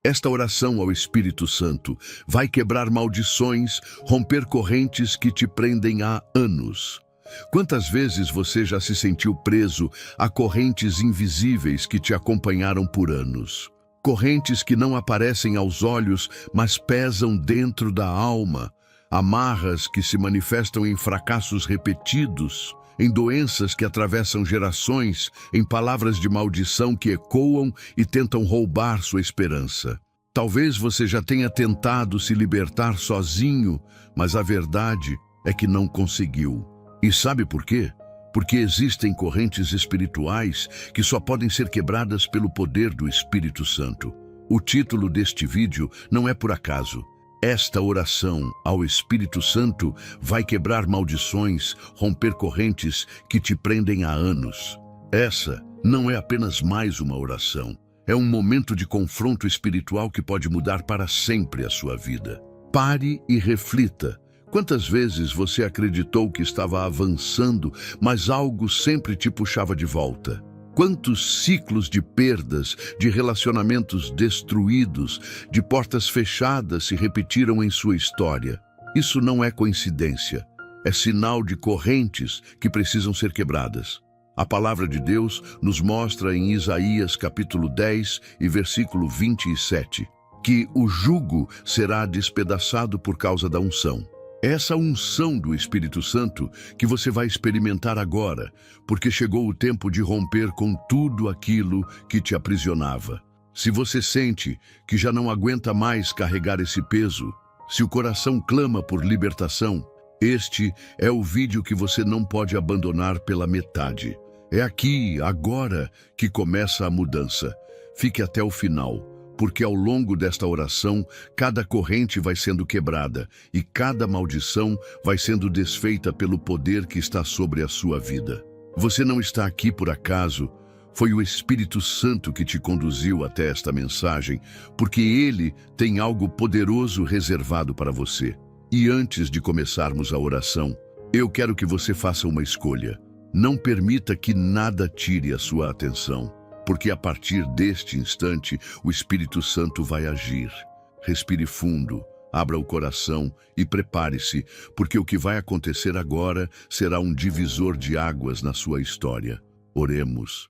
Esta oração ao Espírito Santo vai quebrar maldições, romper correntes que te prendem há anos. Quantas vezes você já se sentiu preso a correntes invisíveis que te acompanharam por anos? Correntes que não aparecem aos olhos, mas pesam dentro da alma. Amarras que se manifestam em fracassos repetidos, em doenças que atravessam gerações, em palavras de maldição que ecoam e tentam roubar sua esperança. Talvez você já tenha tentado se libertar sozinho, mas a verdade é que não conseguiu. E sabe por quê? Porque existem correntes espirituais que só podem ser quebradas pelo poder do Espírito Santo. O título deste vídeo não é por acaso. Esta oração ao Espírito Santo vai quebrar maldições, romper correntes que te prendem há anos. Essa não é apenas mais uma oração. É um momento de confronto espiritual que pode mudar para sempre a sua vida. Pare e reflita. Quantas vezes você acreditou que estava avançando, mas algo sempre te puxava de volta? Quantos ciclos de perdas, de relacionamentos destruídos, de portas fechadas se repetiram em sua história? Isso não é coincidência, é sinal de correntes que precisam ser quebradas. A palavra de Deus nos mostra em Isaías capítulo 10 e versículo 27, que o jugo será despedaçado por causa da unção. Essa unção do Espírito Santo que você vai experimentar agora, porque chegou o tempo de romper com tudo aquilo que te aprisionava. Se você sente que já não aguenta mais carregar esse peso, se o coração clama por libertação, este é o vídeo que você não pode abandonar pela metade. É aqui, agora, que começa a mudança. Fique até o final. Porque ao longo desta oração, cada corrente vai sendo quebrada e cada maldição vai sendo desfeita pelo poder que está sobre a sua vida. Você não está aqui por acaso, foi o Espírito Santo que te conduziu até esta mensagem, porque Ele tem algo poderoso reservado para você. E antes de começarmos a oração, eu quero que você faça uma escolha. Não permita que nada tire a sua atenção. Porque a partir deste instante, o Espírito Santo vai agir. Respire fundo, abra o coração e prepare-se, porque o que vai acontecer agora será um divisor de águas na sua história. Oremos.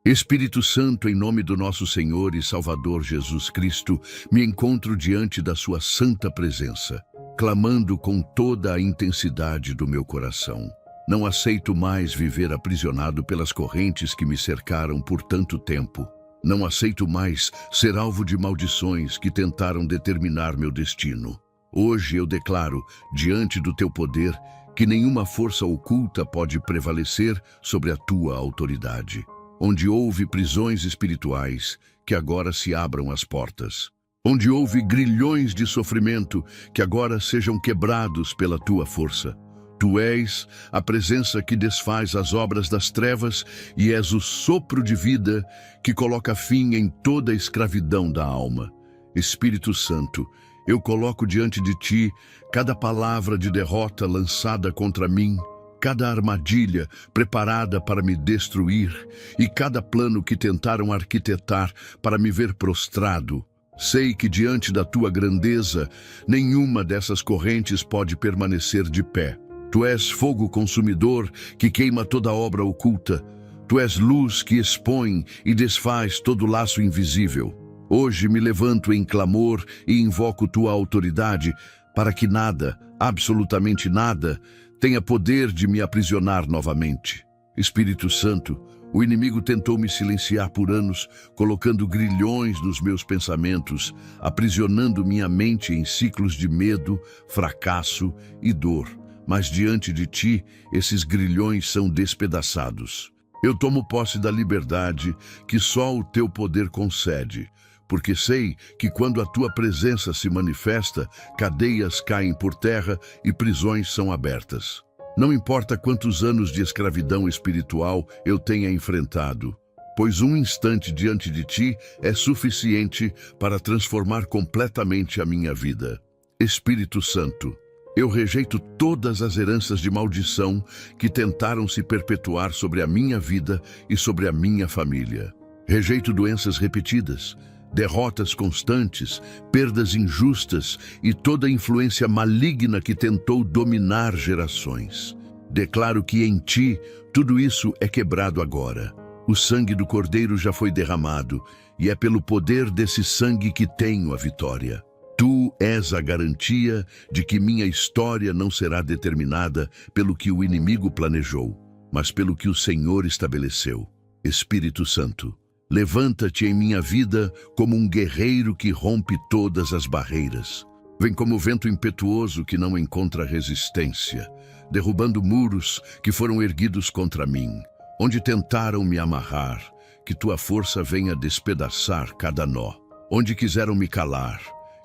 Espírito Santo, em nome do nosso Senhor e Salvador Jesus Cristo, me encontro diante da sua santa presença, clamando com toda a intensidade do meu coração. Não aceito mais viver aprisionado pelas correntes que me cercaram por tanto tempo. Não aceito mais ser alvo de maldições que tentaram determinar meu destino. Hoje eu declaro, diante do teu poder, que nenhuma força oculta pode prevalecer sobre a tua autoridade. Onde houve prisões espirituais, que agora se abram as portas. Onde houve grilhões de sofrimento, que agora sejam quebrados pela tua força. Tu és a presença que desfaz as obras das trevas e és o sopro de vida que coloca fim em toda a escravidão da alma. Espírito Santo, eu coloco diante de ti cada palavra de derrota lançada contra mim, cada armadilha preparada para me destruir e cada plano que tentaram arquitetar para me ver prostrado. Sei que diante da tua grandeza, nenhuma dessas correntes pode permanecer de pé. Tu és fogo consumidor que queima toda obra oculta. Tu és luz que expõe e desfaz todo laço invisível. Hoje me levanto em clamor e invoco tua autoridade para que nada, absolutamente nada, tenha poder de me aprisionar novamente. Espírito Santo, o inimigo tentou me silenciar por anos, colocando grilhões nos meus pensamentos, aprisionando minha mente em ciclos de medo, fracasso e dor. Mas diante de ti, esses grilhões são despedaçados. Eu tomo posse da liberdade que só o teu poder concede, porque sei que quando a tua presença se manifesta, cadeias caem por terra e prisões são abertas. Não importa quantos anos de escravidão espiritual eu tenha enfrentado, pois um instante diante de ti é suficiente para transformar completamente a minha vida. Espírito Santo, eu rejeito todas as heranças de maldição que tentaram se perpetuar sobre a minha vida e sobre a minha família. Rejeito doenças repetidas, derrotas constantes, perdas injustas e toda influência maligna que tentou dominar gerações. Declaro que em ti tudo isso é quebrado agora. O sangue do Cordeiro já foi derramado e é pelo poder desse sangue que tenho a vitória. Tu és a garantia de que minha história não será determinada pelo que o inimigo planejou, mas pelo que o Senhor estabeleceu. Espírito Santo, levanta-te em minha vida como um guerreiro que rompe todas as barreiras. Vem como vento impetuoso que não encontra resistência, derrubando muros que foram erguidos contra mim, onde tentaram me amarrar, que tua força venha despedaçar cada nó. Onde quiseram me calar,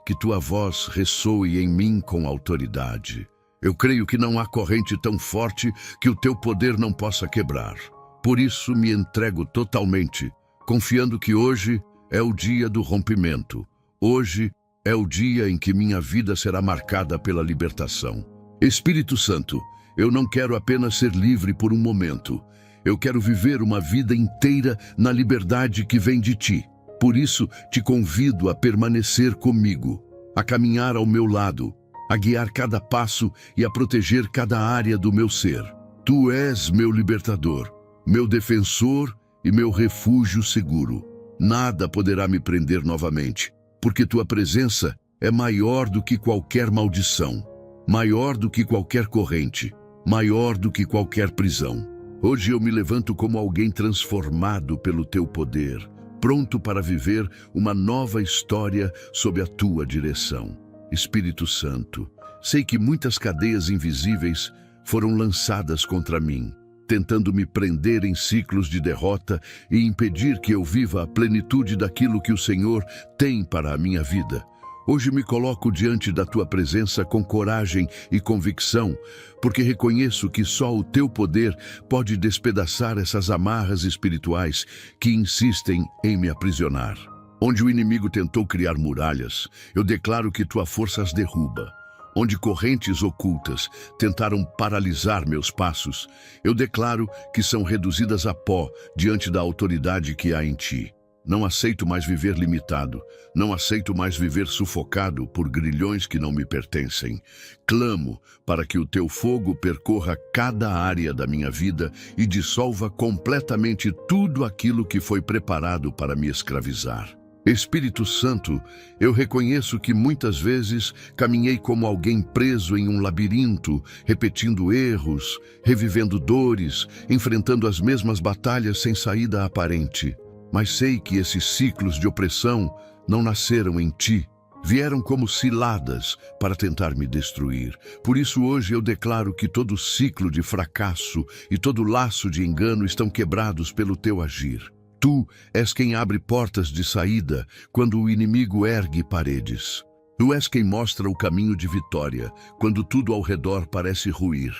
que tua voz ressoe em mim com autoridade. Eu creio que não há corrente tão forte que o teu poder não possa quebrar. Por isso me entrego totalmente, confiando que hoje é o dia do rompimento. Hoje é o dia em que minha vida será marcada pela libertação. Espírito Santo, eu não quero apenas ser livre por um momento. Eu quero viver uma vida inteira na liberdade que vem de ti. Por isso, te convido a permanecer comigo, a caminhar ao meu lado, a guiar cada passo e a proteger cada área do meu ser. Tu és meu libertador, meu defensor e meu refúgio seguro. Nada poderá me prender novamente, porque tua presença é maior do que qualquer maldição, maior do que qualquer corrente, maior do que qualquer prisão. Hoje eu me levanto como alguém transformado pelo teu poder, pronto para viver uma nova história sob a tua direção. Espírito Santo, sei que muitas cadeias invisíveis foram lançadas contra mim, tentando me prender em ciclos de derrota e impedir que eu viva a plenitude daquilo que o Senhor tem para a minha vida. Hoje me coloco diante da tua presença com coragem e convicção, porque reconheço que só o teu poder pode despedaçar essas amarras espirituais que insistem em me aprisionar. Onde o inimigo tentou criar muralhas, eu declaro que tua força as derruba. Onde correntes ocultas tentaram paralisar meus passos, eu declaro que são reduzidas a pó diante da autoridade que há em ti. Não aceito mais viver limitado, não aceito mais viver sufocado por grilhões que não me pertencem. Clamo para que o teu fogo percorra cada área da minha vida e dissolva completamente tudo aquilo que foi preparado para me escravizar. Espírito Santo, eu reconheço que muitas vezes caminhei como alguém preso em um labirinto, repetindo erros, revivendo dores, enfrentando as mesmas batalhas sem saída aparente. Mas sei que esses ciclos de opressão não nasceram em ti, vieram como ciladas para tentar me destruir. Por isso hoje eu declaro que todo ciclo de fracasso e todo laço de engano estão quebrados pelo teu agir. Tu és quem abre portas de saída quando o inimigo ergue paredes. Tu és quem mostra o caminho de vitória quando tudo ao redor parece ruir.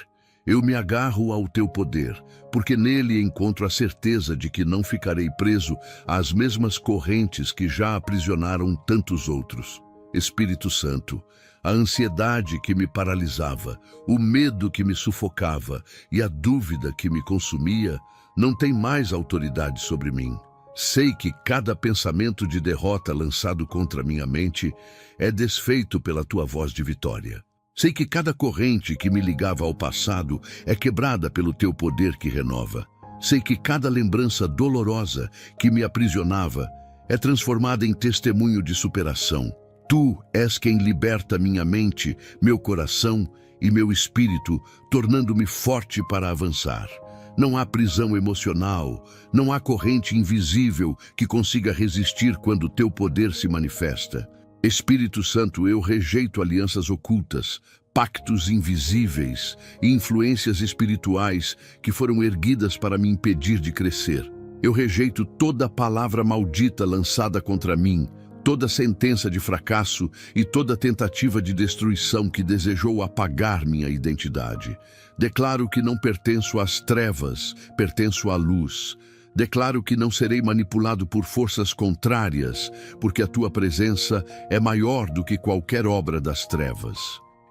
Eu me agarro ao teu poder, porque nele encontro a certeza de que não ficarei preso às mesmas correntes que já aprisionaram tantos outros. Espírito Santo, a ansiedade que me paralisava, o medo que me sufocava e a dúvida que me consumia não tem mais autoridade sobre mim. Sei que cada pensamento de derrota lançado contra minha mente é desfeito pela tua voz de vitória. Sei que cada corrente que me ligava ao passado é quebrada pelo teu poder que renova. Sei que cada lembrança dolorosa que me aprisionava é transformada em testemunho de superação. Tu és quem liberta minha mente, meu coração e meu espírito, tornando-me forte para avançar. Não há prisão emocional, não há corrente invisível que consiga resistir quando teu poder se manifesta. Espírito Santo, eu rejeito alianças ocultas, pactos invisíveis e influências espirituais que foram erguidas para me impedir de crescer. Eu rejeito toda palavra maldita lançada contra mim, toda sentença de fracasso e toda tentativa de destruição que desejou apagar minha identidade. Declaro que não pertenço às trevas, pertenço à luz. Declaro que não serei manipulado por forças contrárias, porque a tua presença é maior do que qualquer obra das trevas.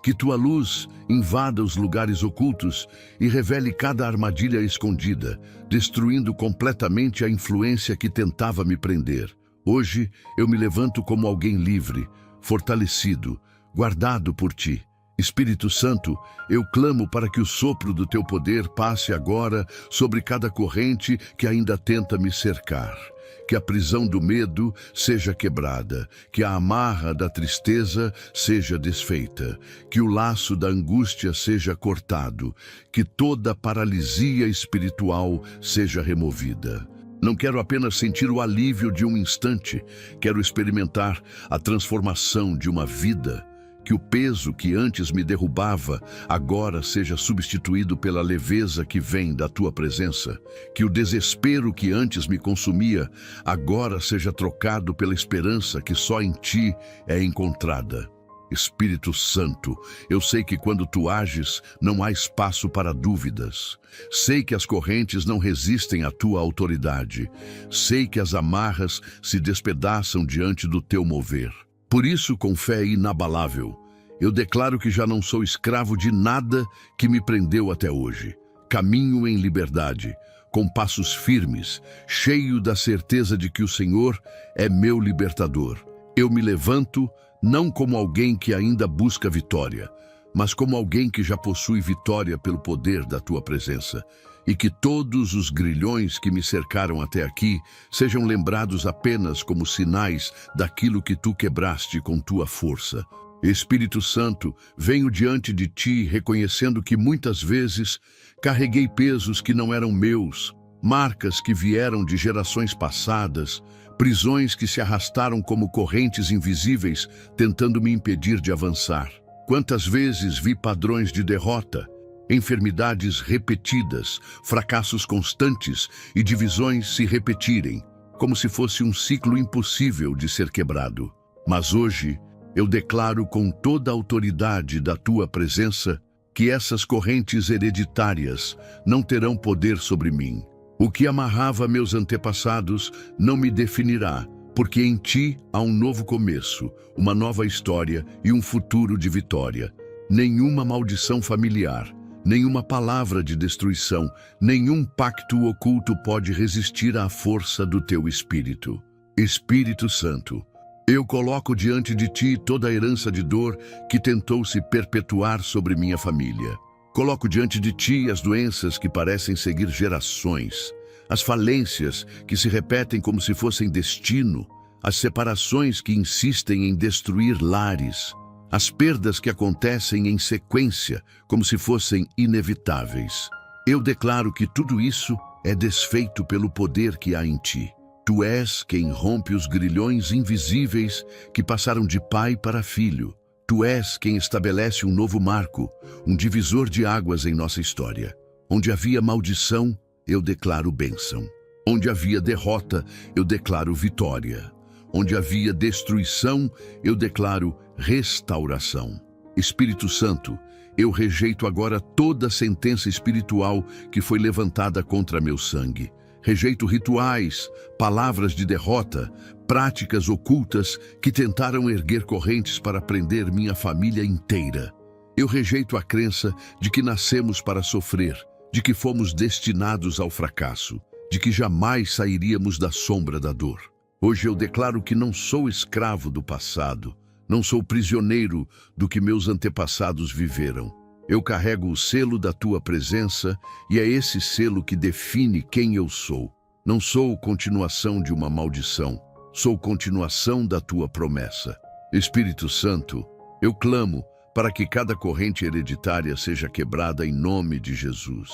Que tua luz invada os lugares ocultos e revele cada armadilha escondida, destruindo completamente a influência que tentava me prender. Hoje eu me levanto como alguém livre, fortalecido, guardado por ti. Espírito Santo, eu clamo para que o sopro do teu poder passe agora sobre cada corrente que ainda tenta me cercar. Que a prisão do medo seja quebrada, que a amarra da tristeza seja desfeita, que o laço da angústia seja cortado, que toda paralisia espiritual seja removida. Não quero apenas sentir o alívio de um instante, quero experimentar a transformação de uma vida. Que o peso que antes me derrubava agora seja substituído pela leveza que vem da tua presença. Que o desespero que antes me consumia agora seja trocado pela esperança que só em ti é encontrada. Espírito Santo, eu sei que quando tu ages não há espaço para dúvidas. Sei que as correntes não resistem à tua autoridade. Sei que as amarras se despedaçam diante do teu mover. Por isso, com fé inabalável, eu declaro que já não sou escravo de nada que me prendeu até hoje. Caminho em liberdade, com passos firmes, cheio da certeza de que o Senhor é meu libertador. Eu me levanto não como alguém que ainda busca vitória, mas como alguém que já possui vitória pelo poder da tua presença. E que todos os grilhões que me cercaram até aqui sejam lembrados apenas como sinais daquilo que tu quebraste com tua força. Espírito Santo, venho diante de ti reconhecendo que muitas vezes carreguei pesos que não eram meus, marcas que vieram de gerações passadas, prisões que se arrastaram como correntes invisíveis tentando me impedir de avançar. Quantas vezes vi padrões de derrota, enfermidades repetidas, fracassos constantes e divisões se repetirem, como se fosse um ciclo impossível de ser quebrado. Mas hoje, eu declaro com toda a autoridade da tua presença que essas correntes hereditárias não terão poder sobre mim. O que amarrava meus antepassados não me definirá, porque em ti há um novo começo, uma nova história e um futuro de vitória. Nenhuma maldição familiar, nenhuma palavra de destruição, nenhum pacto oculto pode resistir à força do teu Espírito. Espírito Santo, eu coloco diante de ti toda a herança de dor que tentou se perpetuar sobre minha família. Coloco diante de ti as doenças que parecem seguir gerações, as falências que se repetem como se fossem destino, as separações que insistem em destruir lares, as perdas que acontecem em sequência, como se fossem inevitáveis. Eu declaro que tudo isso é desfeito pelo poder que há em ti. Tu és quem rompe os grilhões invisíveis que passaram de pai para filho. Tu és quem estabelece um novo marco, um divisor de águas em nossa história. Onde havia maldição, eu declaro bênção. Onde havia derrota, eu declaro vitória. Onde havia destruição, eu declaro restauração. Espírito Santo, eu rejeito agora toda sentença espiritual que foi levantada contra meu sangue. Rejeito rituais, palavras de derrota, práticas ocultas que tentaram erguer correntes para prender minha família inteira. Eu rejeito a crença de que nascemos para sofrer, de que fomos destinados ao fracasso, de que jamais sairíamos da sombra da dor. Hoje eu declaro que não sou escravo do passado, não sou prisioneiro do que meus antepassados viveram. Eu carrego o selo da tua presença e é esse selo que define quem eu sou. Não sou continuação de uma maldição, sou continuação da tua promessa. Espírito Santo, eu clamo para que cada corrente hereditária seja quebrada em nome de Jesus.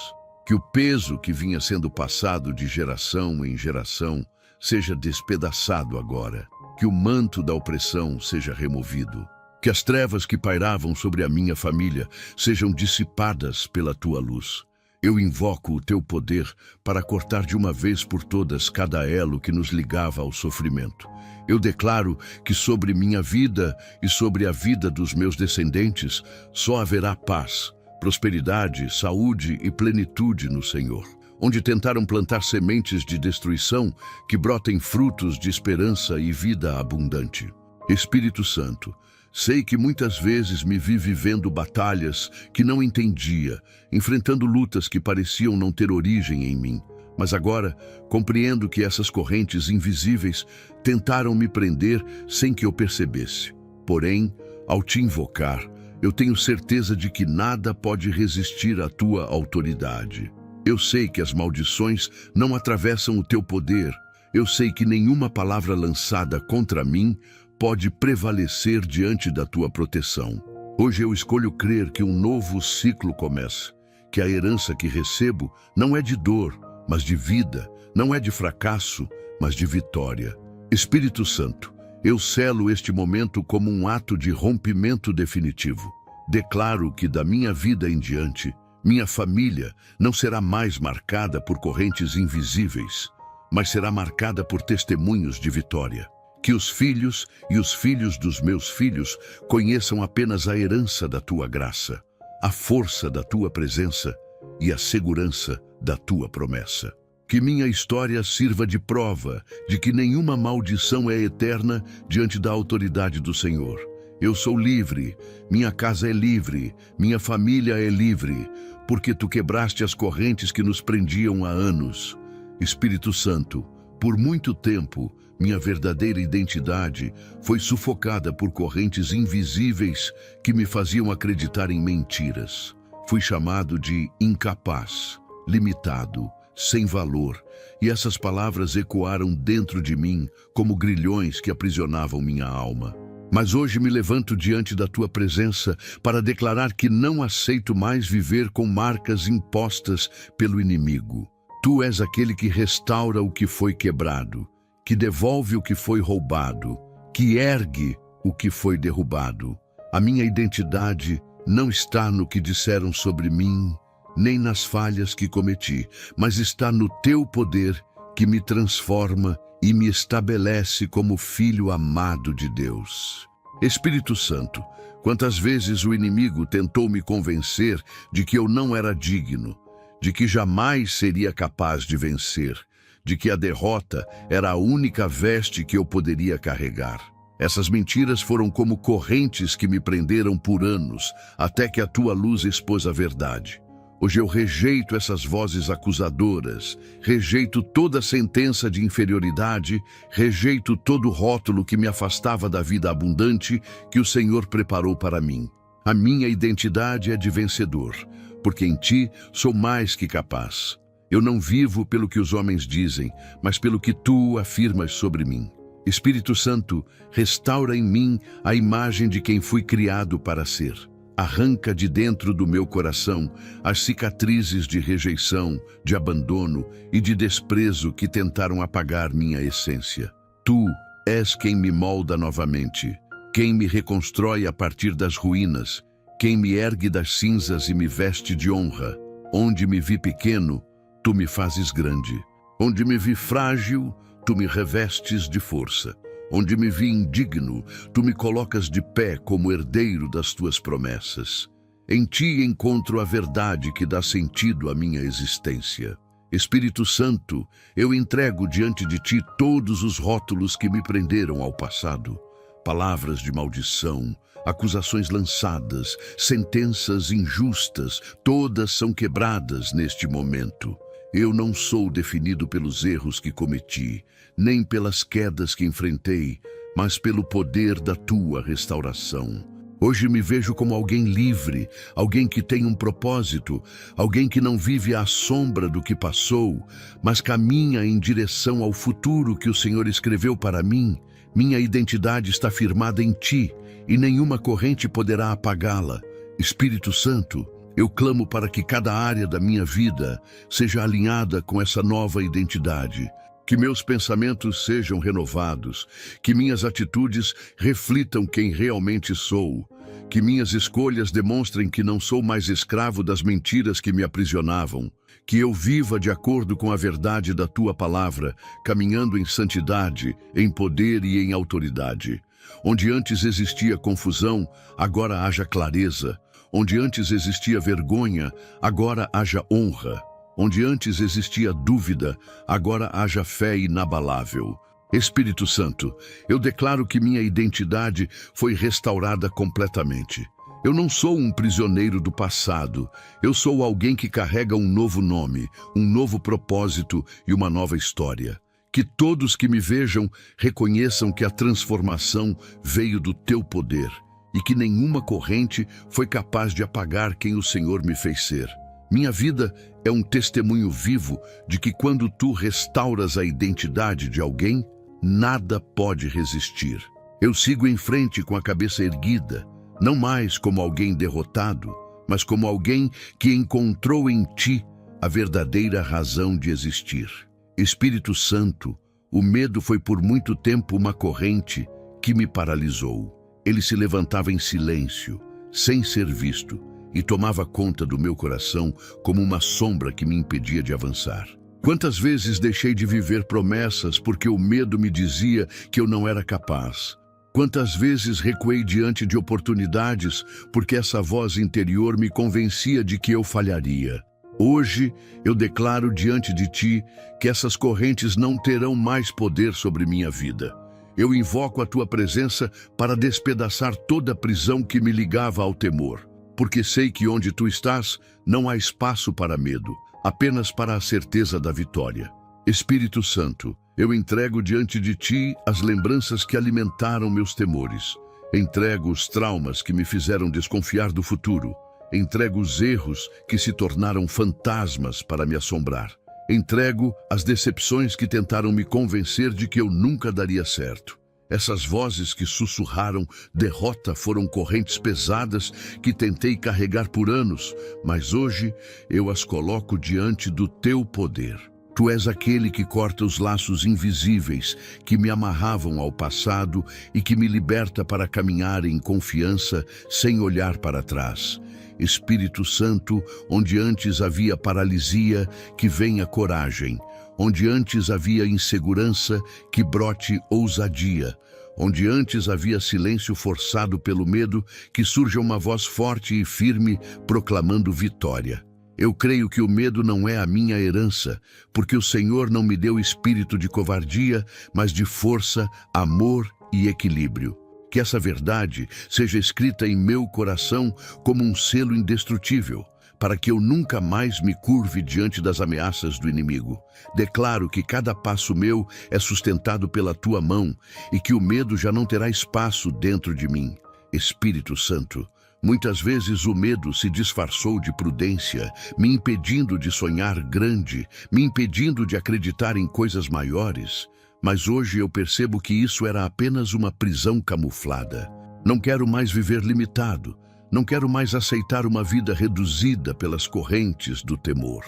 Que o peso que vinha sendo passado de geração em geração seja despedaçado agora. Que o manto da opressão seja removido. Que as trevas que pairavam sobre a minha família sejam dissipadas pela tua luz. Eu invoco o teu poder para cortar de uma vez por todas cada elo que nos ligava ao sofrimento. Eu declaro que sobre minha vida e sobre a vida dos meus descendentes só haverá paz, prosperidade, saúde e plenitude no Senhor. Onde tentaram plantar sementes de destruição, que brotem frutos de esperança e vida abundante. Espírito Santo, Sei que muitas vezes me vi vivendo batalhas que não entendia, enfrentando lutas que pareciam não ter origem em mim. Mas agora compreendo que essas correntes invisíveis tentaram me prender sem que eu percebesse. Porém, ao te invocar, eu tenho certeza de que nada pode resistir à tua autoridade. Eu sei que as maldições não atravessam o teu poder. Eu sei que nenhuma palavra lançada contra mim pode prevalecer diante da tua proteção. Hoje eu escolho crer que um novo ciclo começa, que a herança que recebo não é de dor, mas de vida, não é de fracasso, mas de vitória. Espírito Santo, eu selo este momento como um ato de rompimento definitivo. Declaro que da minha vida em diante, minha família não será mais marcada por correntes invisíveis, mas será marcada por testemunhos de vitória. Que os filhos e os filhos dos meus filhos conheçam apenas a herança da tua graça, a força da tua presença e a segurança da tua promessa. Que minha história sirva de prova de que nenhuma maldição é eterna diante da autoridade do Senhor. Eu sou livre, minha casa é livre, minha família é livre, porque tu quebraste as correntes que nos prendiam há anos. Espírito Santo, por muito tempo, minha verdadeira identidade foi sufocada por correntes invisíveis que me faziam acreditar em mentiras. Fui chamado de incapaz, limitado, sem valor, e essas palavras ecoaram dentro de mim como grilhões que aprisionavam minha alma. Mas hoje me levanto diante da tua presença para declarar que não aceito mais viver com marcas impostas pelo inimigo. Tu és aquele que restaura o que foi quebrado, que devolve o que foi roubado, que ergue o que foi derrubado. A minha identidade não está no que disseram sobre mim, nem nas falhas que cometi, mas está no teu poder que me transforma e me estabelece como filho amado de Deus. Espírito Santo, quantas vezes o inimigo tentou me convencer de que eu não era digno, de que jamais seria capaz de vencer, de que a derrota era a única veste que eu poderia carregar. Essas mentiras foram como correntes que me prenderam por anos, até que a tua luz expôs a verdade. Hoje eu rejeito essas vozes acusadoras, rejeito toda sentença de inferioridade, rejeito todo rótulo que me afastava da vida abundante que o Senhor preparou para mim. A minha identidade é de vencedor, porque em ti sou mais que capaz. Eu não vivo pelo que os homens dizem, mas pelo que tu afirmas sobre mim. Espírito Santo, restaura em mim a imagem de quem fui criado para ser. Arranca de dentro do meu coração as cicatrizes de rejeição, de abandono e de desprezo que tentaram apagar minha essência. Tu és quem me molda novamente, quem me reconstrói a partir das ruínas, quem me ergue das cinzas e me veste de honra. Onde me vi pequeno, tu me fazes grande. Onde me vi frágil, tu me revestes de força. Onde me vi indigno, tu me colocas de pé como herdeiro das tuas promessas. Em ti encontro a verdade que dá sentido à minha existência. Espírito Santo, eu entrego diante de ti todos os rótulos que me prenderam ao passado. Palavras de maldição, acusações lançadas, sentenças injustas, todas são quebradas neste momento. Eu não sou definido pelos erros que cometi, nem pelas quedas que enfrentei, mas pelo poder da tua restauração. Hoje me vejo como alguém livre, alguém que tem um propósito, alguém que não vive à sombra do que passou, mas caminha em direção ao futuro que o Senhor escreveu para mim. Minha identidade está firmada em ti, e nenhuma corrente poderá apagá-la. Espírito Santo, eu clamo para que cada área da minha vida seja alinhada com essa nova identidade. Que meus pensamentos sejam renovados, que minhas atitudes reflitam quem realmente sou, que minhas escolhas demonstrem que não sou mais escravo das mentiras que me aprisionavam, que eu viva de acordo com a verdade da tua palavra, caminhando em santidade, em poder e em autoridade. Onde antes existia confusão, agora haja clareza. Onde antes existia vergonha, agora haja honra. Onde antes existia dúvida, agora haja fé inabalável. Espírito Santo, eu declaro que minha identidade foi restaurada completamente. Eu não sou um prisioneiro do passado. Eu sou alguém que carrega um novo nome, um novo propósito e uma nova história. Que todos que me vejam reconheçam que a transformação veio do teu poder e que nenhuma corrente foi capaz de apagar quem o Senhor me fez ser. Minha vida é um testemunho vivo de que quando tu restauras a identidade de alguém, nada pode resistir. Eu sigo em frente com a cabeça erguida, não mais como alguém derrotado, mas como alguém que encontrou em ti a verdadeira razão de existir. Espírito Santo, o medo foi por muito tempo uma corrente que me paralisou. Ele se levantava em silêncio, sem ser visto, e tomava conta do meu coração como uma sombra que me impedia de avançar. Quantas vezes deixei de viver promessas porque o medo me dizia que eu não era capaz? Quantas vezes recuei diante de oportunidades porque essa voz interior me convencia de que eu falharia? Hoje eu declaro diante de ti que essas correntes não terão mais poder sobre minha vida. Eu invoco a tua presença para despedaçar toda a prisão que me ligava ao temor, porque sei que onde tu estás não há espaço para medo, apenas para a certeza da vitória. Espírito Santo, eu entrego diante de ti as lembranças que alimentaram meus temores. Entrego os traumas que me fizeram desconfiar do futuro. Entrego os erros que se tornaram fantasmas para me assombrar. Entrego as decepções que tentaram me convencer de que eu nunca daria certo. Essas vozes que sussurraram derrota foram correntes pesadas que tentei carregar por anos, mas hoje eu as coloco diante do teu poder. Tu és aquele que corta os laços invisíveis que me amarravam ao passado e que me liberta para caminhar em confiança sem olhar para trás. Espírito Santo, onde antes havia paralisia, que venha coragem. Onde antes havia insegurança, que brote ousadia. Onde antes havia silêncio forçado pelo medo, que surja uma voz forte e firme proclamando vitória. Eu creio que o medo não é a minha herança, porque o Senhor não me deu espírito de covardia, mas de força, amor e equilíbrio. Que essa verdade seja escrita em meu coração como um selo indestrutível, para que eu nunca mais me curve diante das ameaças do inimigo. Declaro que cada passo meu é sustentado pela tua mão e que o medo já não terá espaço dentro de mim. Espírito Santo, muitas vezes o medo se disfarçou de prudência, me impedindo de sonhar grande, me impedindo de acreditar em coisas maiores. Mas hoje eu percebo que isso era apenas uma prisão camuflada. Não quero mais viver limitado. Não quero mais aceitar uma vida reduzida pelas correntes do temor.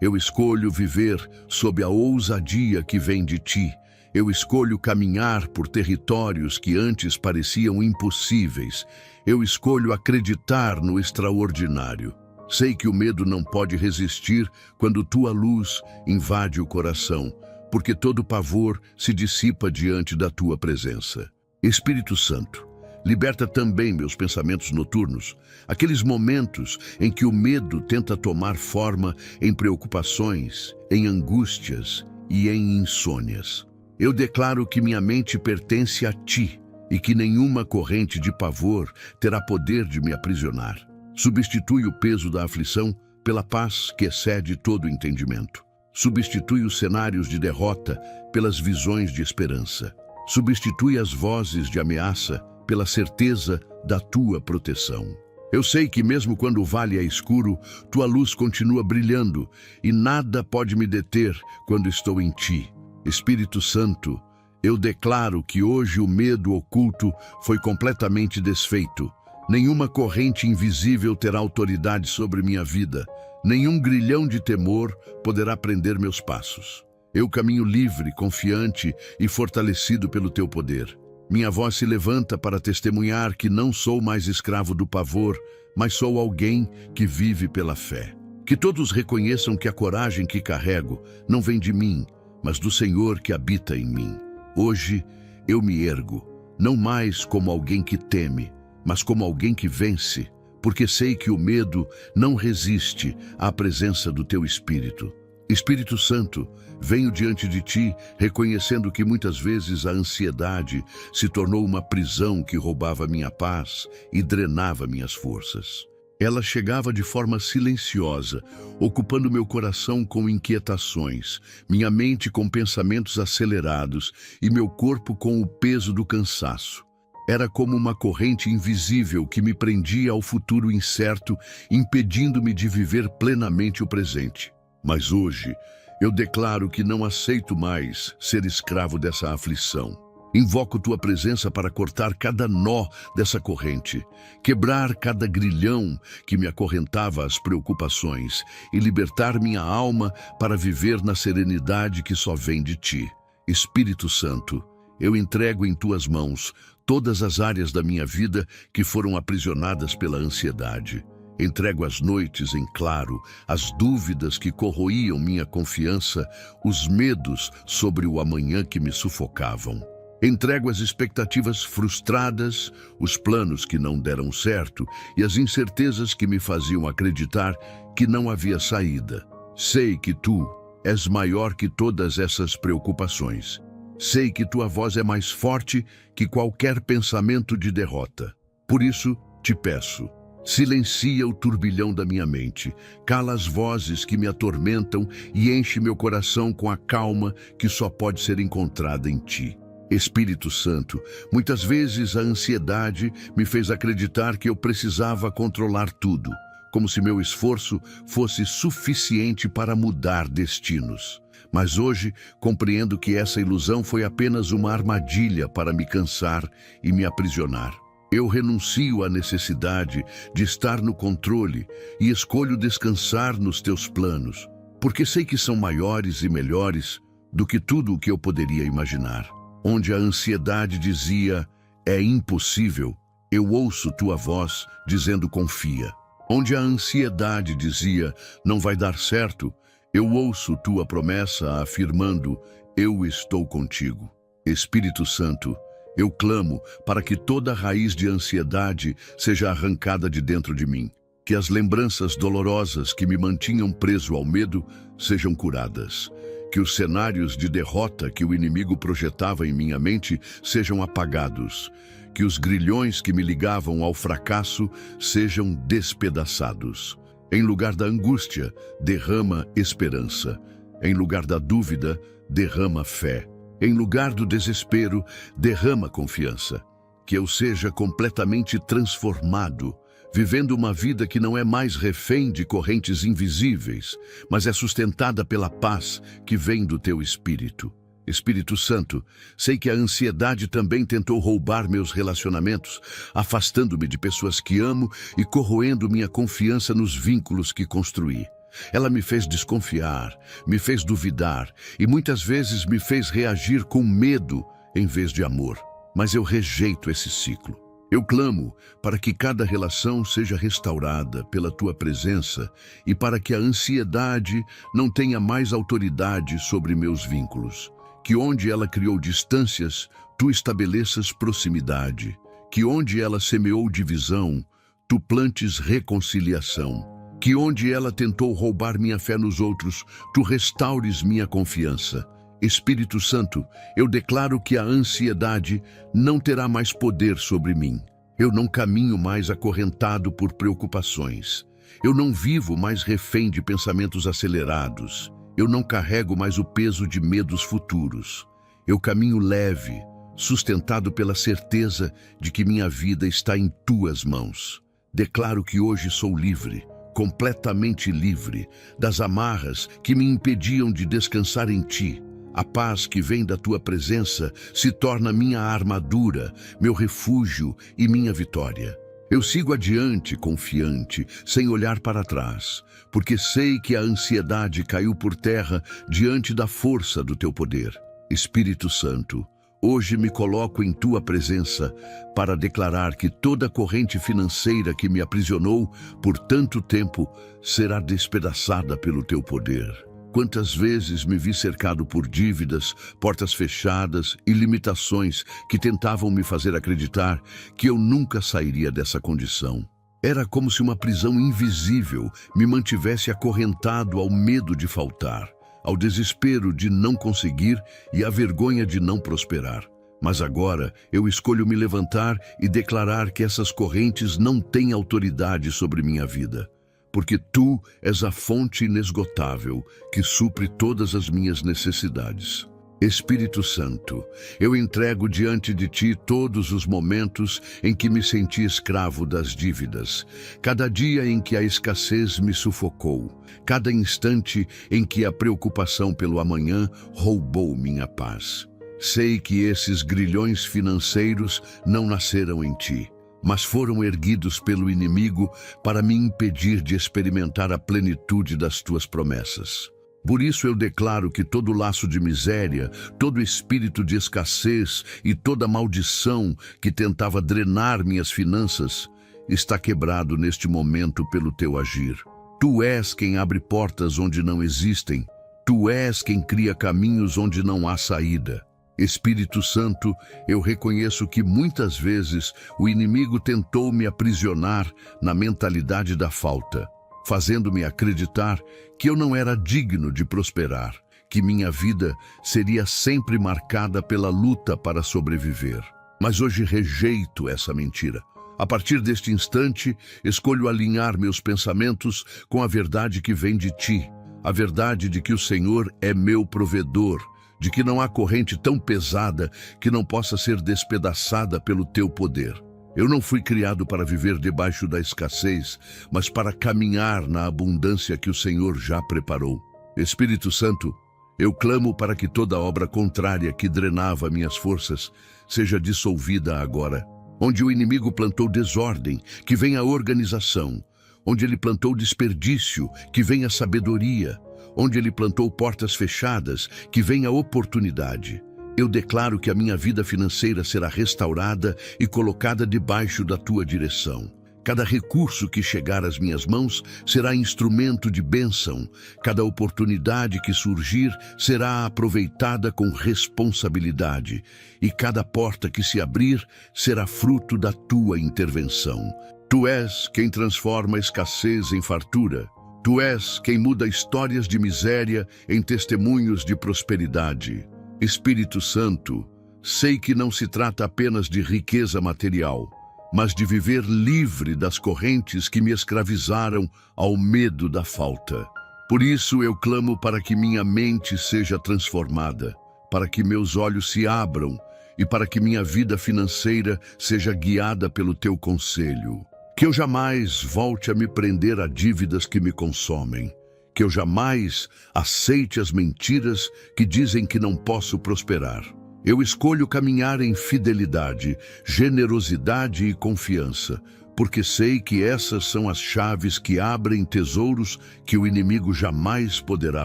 Eu escolho viver sob a ousadia que vem de ti. Eu escolho caminhar por territórios que antes pareciam impossíveis. Eu escolho acreditar no extraordinário. Sei que o medo não pode resistir quando tua luz invade o coração, porque todo pavor se dissipa diante da tua presença. Espírito Santo, liberta também meus pensamentos noturnos, aqueles momentos em que o medo tenta tomar forma em preocupações, em angústias e em insônias. Eu declaro que minha mente pertence a ti e que nenhuma corrente de pavor terá poder de me aprisionar. Substitui o peso da aflição pela paz que excede todo o entendimento. Substitui os cenários de derrota pelas visões de esperança. Substitui as vozes de ameaça pela certeza da tua proteção. Eu sei que mesmo quando o vale é escuro, tua luz continua brilhando e nada pode me deter quando estou em ti. Espírito Santo, eu declaro que hoje o medo oculto foi completamente desfeito. Nenhuma corrente invisível terá autoridade sobre minha vida. Nenhum grilhão de temor poderá prender meus passos. Eu caminho livre, confiante e fortalecido pelo teu poder. Minha voz se levanta para testemunhar que não sou mais escravo do pavor, mas sou alguém que vive pela fé. Que todos reconheçam que a coragem que carrego não vem de mim, mas do Senhor que habita em mim. Hoje eu me ergo, não mais como alguém que teme, mas como alguém que vence, porque sei que o medo não resiste à presença do teu Espírito. Espírito Santo, venho diante de ti, reconhecendo que muitas vezes a ansiedade se tornou uma prisão que roubava minha paz e drenava minhas forças. Ela chegava de forma silenciosa, ocupando meu coração com inquietações, minha mente com pensamentos acelerados e meu corpo com o peso do cansaço. Era como uma corrente invisível que me prendia ao futuro incerto, impedindo-me de viver plenamente o presente. Mas hoje, eu declaro que não aceito mais ser escravo dessa aflição. Invoco tua presença para cortar cada nó dessa corrente, quebrar cada grilhão que me acorrentava às preocupações e libertar minha alma para viver na serenidade que só vem de ti. Espírito Santo, eu entrego em tuas mãos todas as áreas da minha vida que foram aprisionadas pela ansiedade. Entrego as noites em claro, as dúvidas que corroíam minha confiança, os medos sobre o amanhã que me sufocavam. Entrego as expectativas frustradas, os planos que não deram certo e as incertezas que me faziam acreditar que não havia saída. Sei que tu és maior que todas essas preocupações. Sei que tua voz é mais forte que qualquer pensamento de derrota. Por isso, te peço, silencia o turbilhão da minha mente, cala as vozes que me atormentam e enche meu coração com a calma que só pode ser encontrada em ti. Espírito Santo, muitas vezes a ansiedade me fez acreditar que eu precisava controlar tudo, como se meu esforço fosse suficiente para mudar destinos. Mas hoje compreendo que essa ilusão foi apenas uma armadilha para me cansar e me aprisionar. Eu renuncio à necessidade de estar no controle e escolho descansar nos teus planos, porque sei que são maiores e melhores do que tudo o que eu poderia imaginar. Onde a ansiedade dizia, é impossível, eu ouço tua voz dizendo confia. Onde a ansiedade dizia, não vai dar certo, eu ouço tua promessa afirmando, eu estou contigo. Espírito Santo, eu clamo para que toda raiz de ansiedade seja arrancada de dentro de mim, que as lembranças dolorosas que me mantinham preso ao medo sejam curadas. Que os cenários de derrota que o inimigo projetava em minha mente sejam apagados. Que os grilhões que me ligavam ao fracasso sejam despedaçados. Em lugar da angústia, derrama esperança. Em lugar da dúvida, derrama fé. Em lugar do desespero, derrama confiança. Que eu seja completamente transformado, vivendo uma vida que não é mais refém de correntes invisíveis, mas é sustentada pela paz que vem do teu Espírito. Espírito Santo, sei que a ansiedade também tentou roubar meus relacionamentos, afastando-me de pessoas que amo e corroendo minha confiança nos vínculos que construí. Ela me fez desconfiar, me fez duvidar e muitas vezes me fez reagir com medo em vez de amor. Mas eu rejeito esse ciclo. Eu clamo para que cada relação seja restaurada pela tua presença e para que a ansiedade não tenha mais autoridade sobre meus vínculos. Que onde ela criou distâncias, tu estabeleças proximidade. Que onde ela semeou divisão, tu plantes reconciliação. Que onde ela tentou roubar minha fé nos outros, tu restaures minha confiança. Espírito Santo, eu declaro que a ansiedade não terá mais poder sobre mim. Eu não caminho mais acorrentado por preocupações. Eu não vivo mais refém de pensamentos acelerados. Eu não carrego mais o peso de medos futuros. Eu caminho leve, sustentado pela certeza de que minha vida está em tuas mãos. Declaro que hoje sou livre, completamente livre, das amarras que me impediam de descansar em ti. A paz que vem da tua presença se torna minha armadura, meu refúgio e minha vitória. Eu sigo adiante confiante, sem olhar para trás, porque sei que a ansiedade caiu por terra diante da força do teu poder. Espírito Santo, hoje me coloco em tua presença para declarar que toda corrente financeira que me aprisionou por tanto tempo será despedaçada pelo teu poder. Quantas vezes me vi cercado por dívidas, portas fechadas e limitações que tentavam me fazer acreditar que eu nunca sairia dessa condição. Era como se uma prisão invisível me mantivesse acorrentado ao medo de faltar, ao desespero de não conseguir e à vergonha de não prosperar. Mas agora eu escolho me levantar e declarar que essas correntes não têm autoridade sobre minha vida, porque Tu és a fonte inesgotável que supre todas as minhas necessidades. Espírito Santo, eu entrego diante de Ti todos os momentos em que me senti escravo das dívidas, cada dia em que a escassez me sufocou, cada instante em que a preocupação pelo amanhã roubou minha paz. Sei que esses grilhões financeiros não nasceram em Ti, mas foram erguidos pelo inimigo para me impedir de experimentar a plenitude das Tuas promessas. Por isso eu declaro que todo laço de miséria, todo espírito de escassez e toda maldição que tentava drenar minhas finanças está quebrado neste momento pelo Teu agir. Tu és quem abre portas onde não existem. Tu és quem cria caminhos onde não há saída. Espírito Santo, eu reconheço que muitas vezes o inimigo tentou me aprisionar na mentalidade da falta, fazendo-me acreditar que eu não era digno de prosperar, que minha vida seria sempre marcada pela luta para sobreviver. Mas hoje rejeito essa mentira. A partir deste instante, escolho alinhar meus pensamentos com a verdade que vem de Ti, a verdade de que o Senhor é meu provedor, de que não há corrente tão pesada que não possa ser despedaçada pelo Teu poder. Eu não fui criado para viver debaixo da escassez, mas para caminhar na abundância que o Senhor já preparou. Espírito Santo, eu clamo para que toda obra contrária que drenava minhas forças seja dissolvida agora. Onde o inimigo plantou desordem, que venha a organização. Onde ele plantou desperdício, que venha a sabedoria. Onde ele plantou portas fechadas, que venha a oportunidade. Eu declaro que a minha vida financeira será restaurada e colocada debaixo da Tua direção. Cada recurso que chegar às minhas mãos será instrumento de bênção. Cada oportunidade que surgir será aproveitada com responsabilidade. E cada porta que se abrir será fruto da Tua intervenção. Tu és quem transforma a escassez em fartura. Tu és quem muda histórias de miséria em testemunhos de prosperidade. Espírito Santo, sei que não se trata apenas de riqueza material, mas de viver livre das correntes que me escravizaram ao medo da falta. Por isso eu clamo para que minha mente seja transformada, para que meus olhos se abram e para que minha vida financeira seja guiada pelo Teu conselho. Que eu jamais volte a me prender a dívidas que me consomem. Que eu jamais aceite as mentiras que dizem que não posso prosperar. Eu escolho caminhar em fidelidade, generosidade e confiança, porque sei que essas são as chaves que abrem tesouros que o inimigo jamais poderá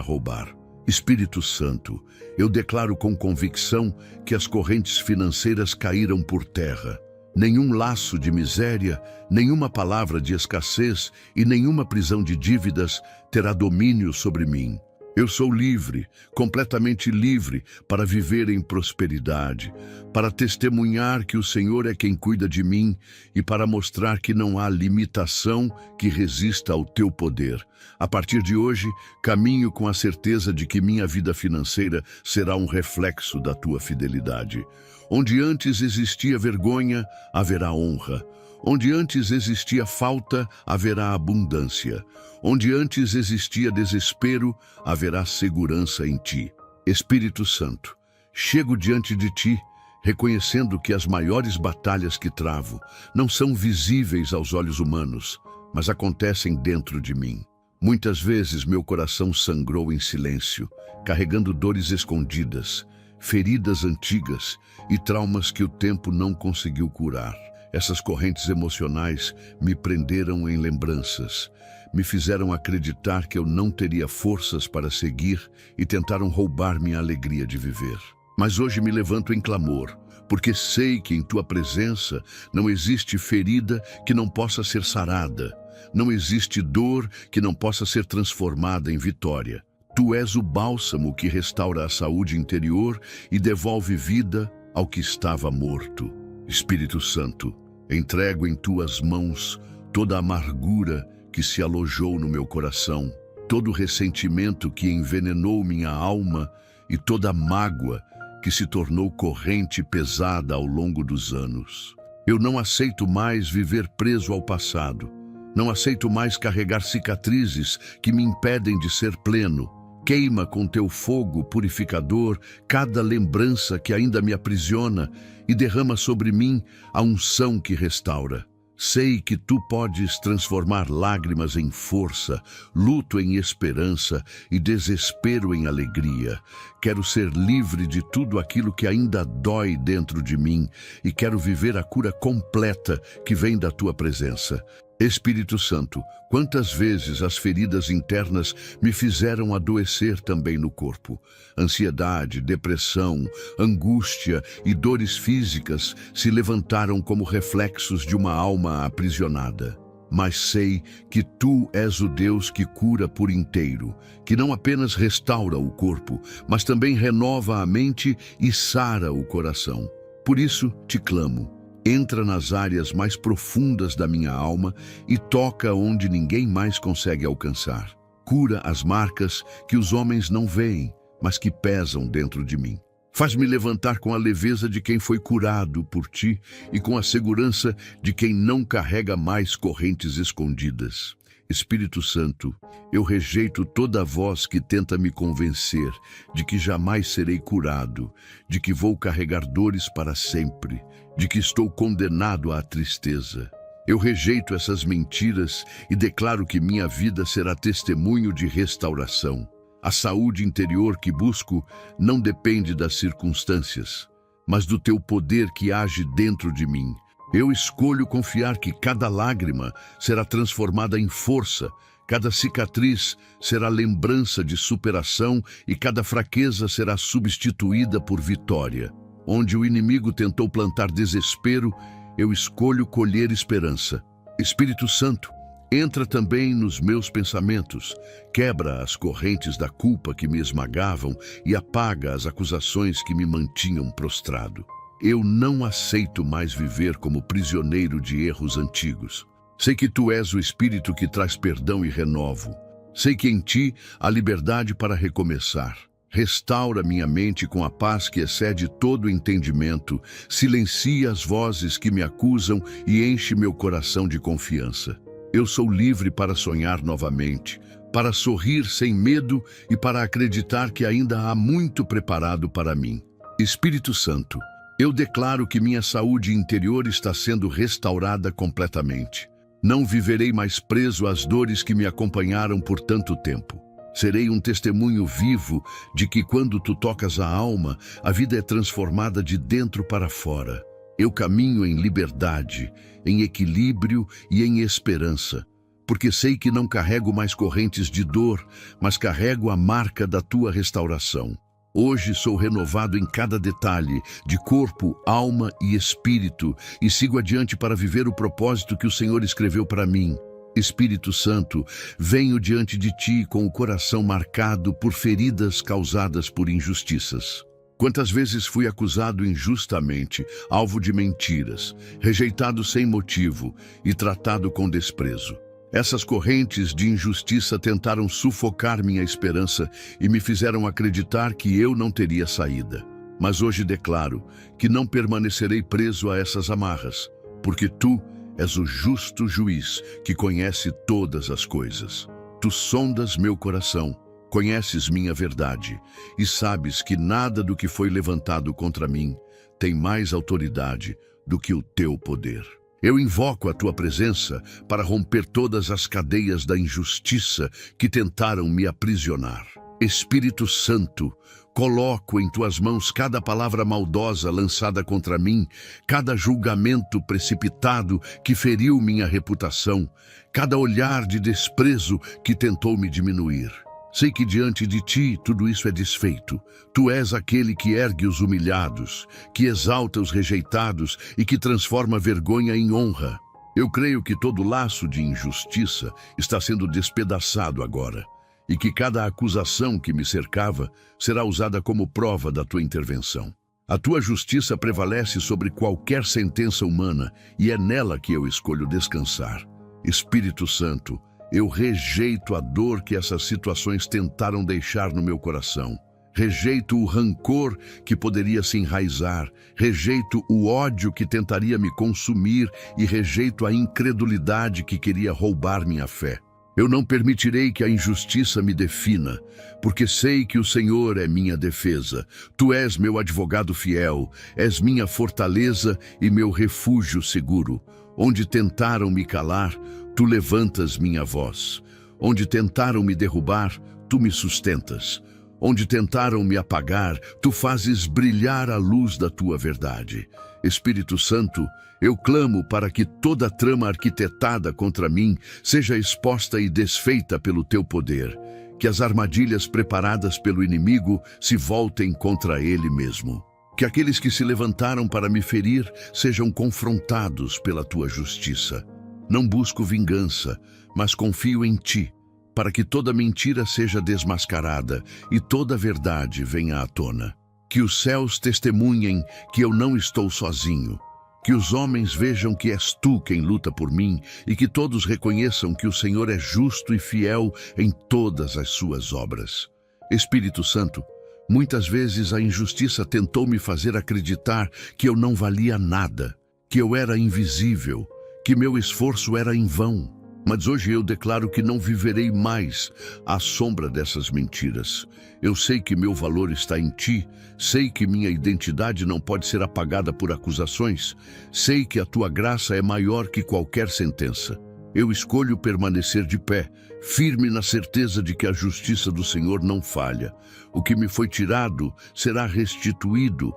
roubar. Espírito Santo, eu declaro com convicção que as correntes financeiras caíram por terra. Nenhum laço de miséria, nenhuma palavra de escassez e nenhuma prisão de dívidas terá domínio sobre mim. Eu sou livre, completamente livre, para viver em prosperidade, para testemunhar que o Senhor é quem cuida de mim e para mostrar que não há limitação que resista ao Teu poder. A partir de hoje, caminho com a certeza de que minha vida financeira será um reflexo da Tua fidelidade. Onde antes existia vergonha, haverá honra. Onde antes existia falta, haverá abundância. Onde antes existia desespero, haverá segurança em Ti. Espírito Santo, chego diante de Ti, reconhecendo que as maiores batalhas que travo não são visíveis aos olhos humanos, mas acontecem dentro de mim. Muitas vezes meu coração sangrou em silêncio, carregando dores escondidas, feridas antigas e traumas que o tempo não conseguiu curar. Essas correntes emocionais me prenderam em lembranças, me fizeram acreditar que eu não teria forças para seguir e tentaram roubar minha alegria de viver. Mas hoje me levanto em clamor, porque sei que em Tua presença não existe ferida que não possa ser sarada, não existe dor que não possa ser transformada em vitória. Tu és o bálsamo que restaura a saúde interior e devolve vida ao que estava morto. Espírito Santo, entrego em Tuas mãos toda a amargura que se alojou no meu coração, todo o ressentimento que envenenou minha alma e toda a mágoa que se tornou corrente pesada ao longo dos anos. Eu não aceito mais viver preso ao passado. Não aceito mais carregar cicatrizes que me impedem de ser pleno. Queima com teu fogo purificador cada lembrança que ainda me aprisiona e derrama sobre mim a unção que restaura. Sei que tu podes transformar lágrimas em força, luto em esperança e desespero em alegria. Quero ser livre de tudo aquilo que ainda dói dentro de mim e quero viver a cura completa que vem da tua presença. Espírito Santo, quantas vezes as feridas internas me fizeram adoecer também no corpo. Ansiedade, depressão, angústia e dores físicas se levantaram como reflexos de uma alma aprisionada. Mas sei que tu és o Deus que cura por inteiro, que não apenas restaura o corpo, mas também renova a mente e sara o coração. Por isso te clamo. Entra nas áreas mais profundas da minha alma e toca onde ninguém mais consegue alcançar. Cura as marcas que os homens não veem, mas que pesam dentro de mim. Faz-me levantar com a leveza de quem foi curado por ti e com a segurança de quem não carrega mais correntes escondidas. Espírito Santo, eu rejeito toda voz que tenta me convencer de que jamais serei curado, de que vou carregar dores para sempre, de que estou condenado à tristeza. Eu rejeito essas mentiras e declaro que minha vida será testemunho de restauração. A saúde interior que busco não depende das circunstâncias, mas do teu poder que age dentro de mim. Eu escolho confiar que cada lágrima será transformada em força, cada cicatriz será lembrança de superação e cada fraqueza será substituída por vitória. Onde o inimigo tentou plantar desespero, eu escolho colher esperança. Espírito Santo, entra também nos meus pensamentos, quebra as correntes da culpa que me esmagavam e apaga as acusações que me mantinham prostrado. Eu não aceito mais viver como prisioneiro de erros antigos. Sei que tu és o Espírito que traz perdão e renovo. Sei que em ti há liberdade para recomeçar. Restaura minha mente com a paz que excede todo entendimento, silencia as vozes que me acusam e enche meu coração de confiança. Eu sou livre para sonhar novamente, para sorrir sem medo e para acreditar que ainda há muito preparado para mim. Espírito Santo, eu declaro que minha saúde interior está sendo restaurada completamente. Não viverei mais preso às dores que me acompanharam por tanto tempo. Serei um testemunho vivo de que quando tu tocas a alma, a vida é transformada de dentro para fora. Eu caminho em liberdade, em equilíbrio e em esperança, porque sei que não carrego mais correntes de dor, mas carrego a marca da tua restauração. Hoje sou renovado em cada detalhe, de corpo, alma e espírito, e sigo adiante para viver o propósito que o Senhor escreveu para mim. Espírito Santo, venho diante de ti com o coração marcado por feridas causadas por injustiças. Quantas vezes fui acusado injustamente, alvo de mentiras, rejeitado sem motivo e tratado com desprezo. Essas correntes de injustiça tentaram sufocar minha esperança e me fizeram acreditar que eu não teria saída. Mas hoje declaro que não permanecerei preso a essas amarras, porque tu és o justo juiz que conhece todas as coisas. Tu sondas meu coração, conheces minha verdade e sabes que nada do que foi levantado contra mim tem mais autoridade do que o teu poder. Eu invoco a tua presença para romper todas as cadeias da injustiça que tentaram me aprisionar. Espírito Santo, coloco em tuas mãos cada palavra maldosa lançada contra mim, cada julgamento precipitado que feriu minha reputação, cada olhar de desprezo que tentou me diminuir. Sei que diante de ti tudo isso é desfeito. Tu és aquele que ergue os humilhados, que exalta os rejeitados e que transforma vergonha em honra. Eu creio que todo laço de injustiça está sendo despedaçado agora, e que cada acusação que me cercava será usada como prova da tua intervenção. A tua justiça prevalece sobre qualquer sentença humana, e é nela que eu escolho descansar. Espírito Santo, Eu rejeito a dor que essas situações tentaram deixar no meu coração. Rejeito o rancor que poderia se enraizar, rejeito o ódio que tentaria me consumir e rejeito a incredulidade que queria roubar minha fé. Eu não permitirei que a injustiça me defina, porque sei que o Senhor é minha defesa. Tu és meu advogado fiel, és minha fortaleza e meu refúgio seguro. Onde tentaram me calar, tu levantas minha voz. Onde tentaram me derrubar, tu me sustentas. Onde tentaram me apagar, tu fazes brilhar a luz da tua verdade. Espírito Santo, eu clamo para que toda trama arquitetada contra mim seja exposta e desfeita pelo teu poder. Que as armadilhas preparadas pelo inimigo se voltem contra ele mesmo. Que aqueles que se levantaram para me ferir sejam confrontados pela tua justiça. Não busco vingança, mas confio em ti, para que toda mentira seja desmascarada e toda verdade venha à tona. Que os céus testemunhem que eu não estou sozinho. Que os homens vejam que és tu quem luta por mim e que todos reconheçam que o Senhor é justo e fiel em todas as suas obras. Espírito Santo, muitas vezes a injustiça tentou me fazer acreditar que eu não valia nada, que eu era invisível, que meu esforço era em vão. Mas hoje eu declaro que não viverei mais à sombra dessas mentiras. Eu sei que meu valor está em ti, sei que minha identidade não pode ser apagada por acusações, sei que a tua graça é maior que qualquer sentença. Eu escolho permanecer de pé, firme na certeza de que a justiça do Senhor não falha. O que me foi tirado será restituído.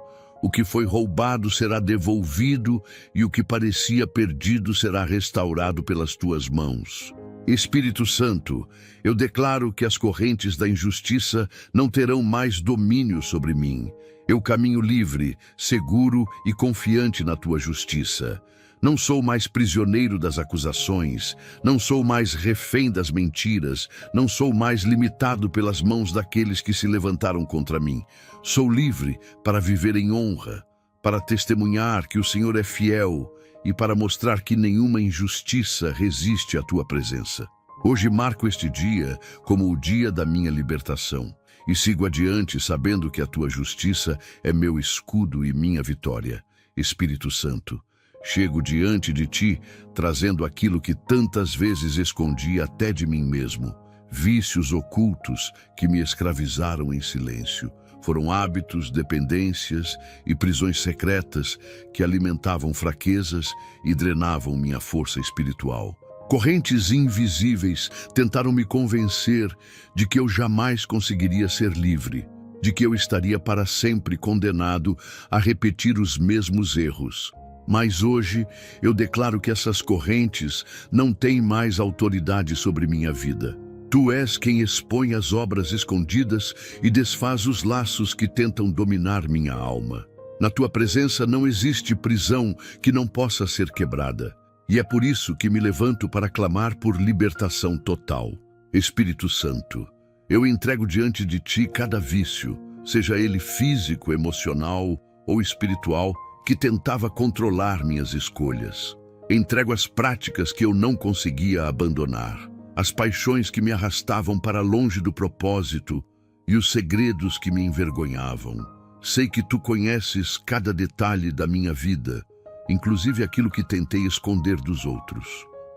O que foi roubado será devolvido e o que parecia perdido será restaurado pelas tuas mãos. Espírito Santo, eu declaro que as correntes da injustiça não terão mais domínio sobre mim. Eu caminho livre, seguro e confiante na tua justiça. Não sou mais prisioneiro das acusações, não sou mais refém das mentiras, não sou mais limitado pelas mãos daqueles que se levantaram contra mim. Sou livre para viver em honra, para testemunhar que o Senhor é fiel e para mostrar que nenhuma injustiça resiste à tua presença. Hoje marco este dia como o dia da minha libertação e sigo adiante sabendo que a tua justiça é meu escudo e minha vitória. Espírito Santo, chego diante de ti, trazendo aquilo que tantas vezes escondi até de mim mesmo. Vícios ocultos que me escravizaram em silêncio. Foram hábitos, dependências e prisões secretas que alimentavam fraquezas e drenavam minha força espiritual. Correntes invisíveis tentaram me convencer de que eu jamais conseguiria ser livre, de que eu estaria para sempre condenado a repetir os mesmos erros. Mas hoje eu declaro que essas correntes não têm mais autoridade sobre minha vida. Tu és quem expõe as obras escondidas e desfaz os laços que tentam dominar minha alma. Na tua presença não existe prisão que não possa ser quebrada. E é por isso que me levanto para clamar por libertação total. Espírito Santo, eu entrego diante de ti cada vício, seja ele físico, emocional ou espiritual, que tentava controlar minhas escolhas. Entrego as práticas que eu não conseguia abandonar, as paixões que me arrastavam para longe do propósito e os segredos que me envergonhavam. Sei que tu conheces cada detalhe da minha vida, inclusive aquilo que tentei esconder dos outros.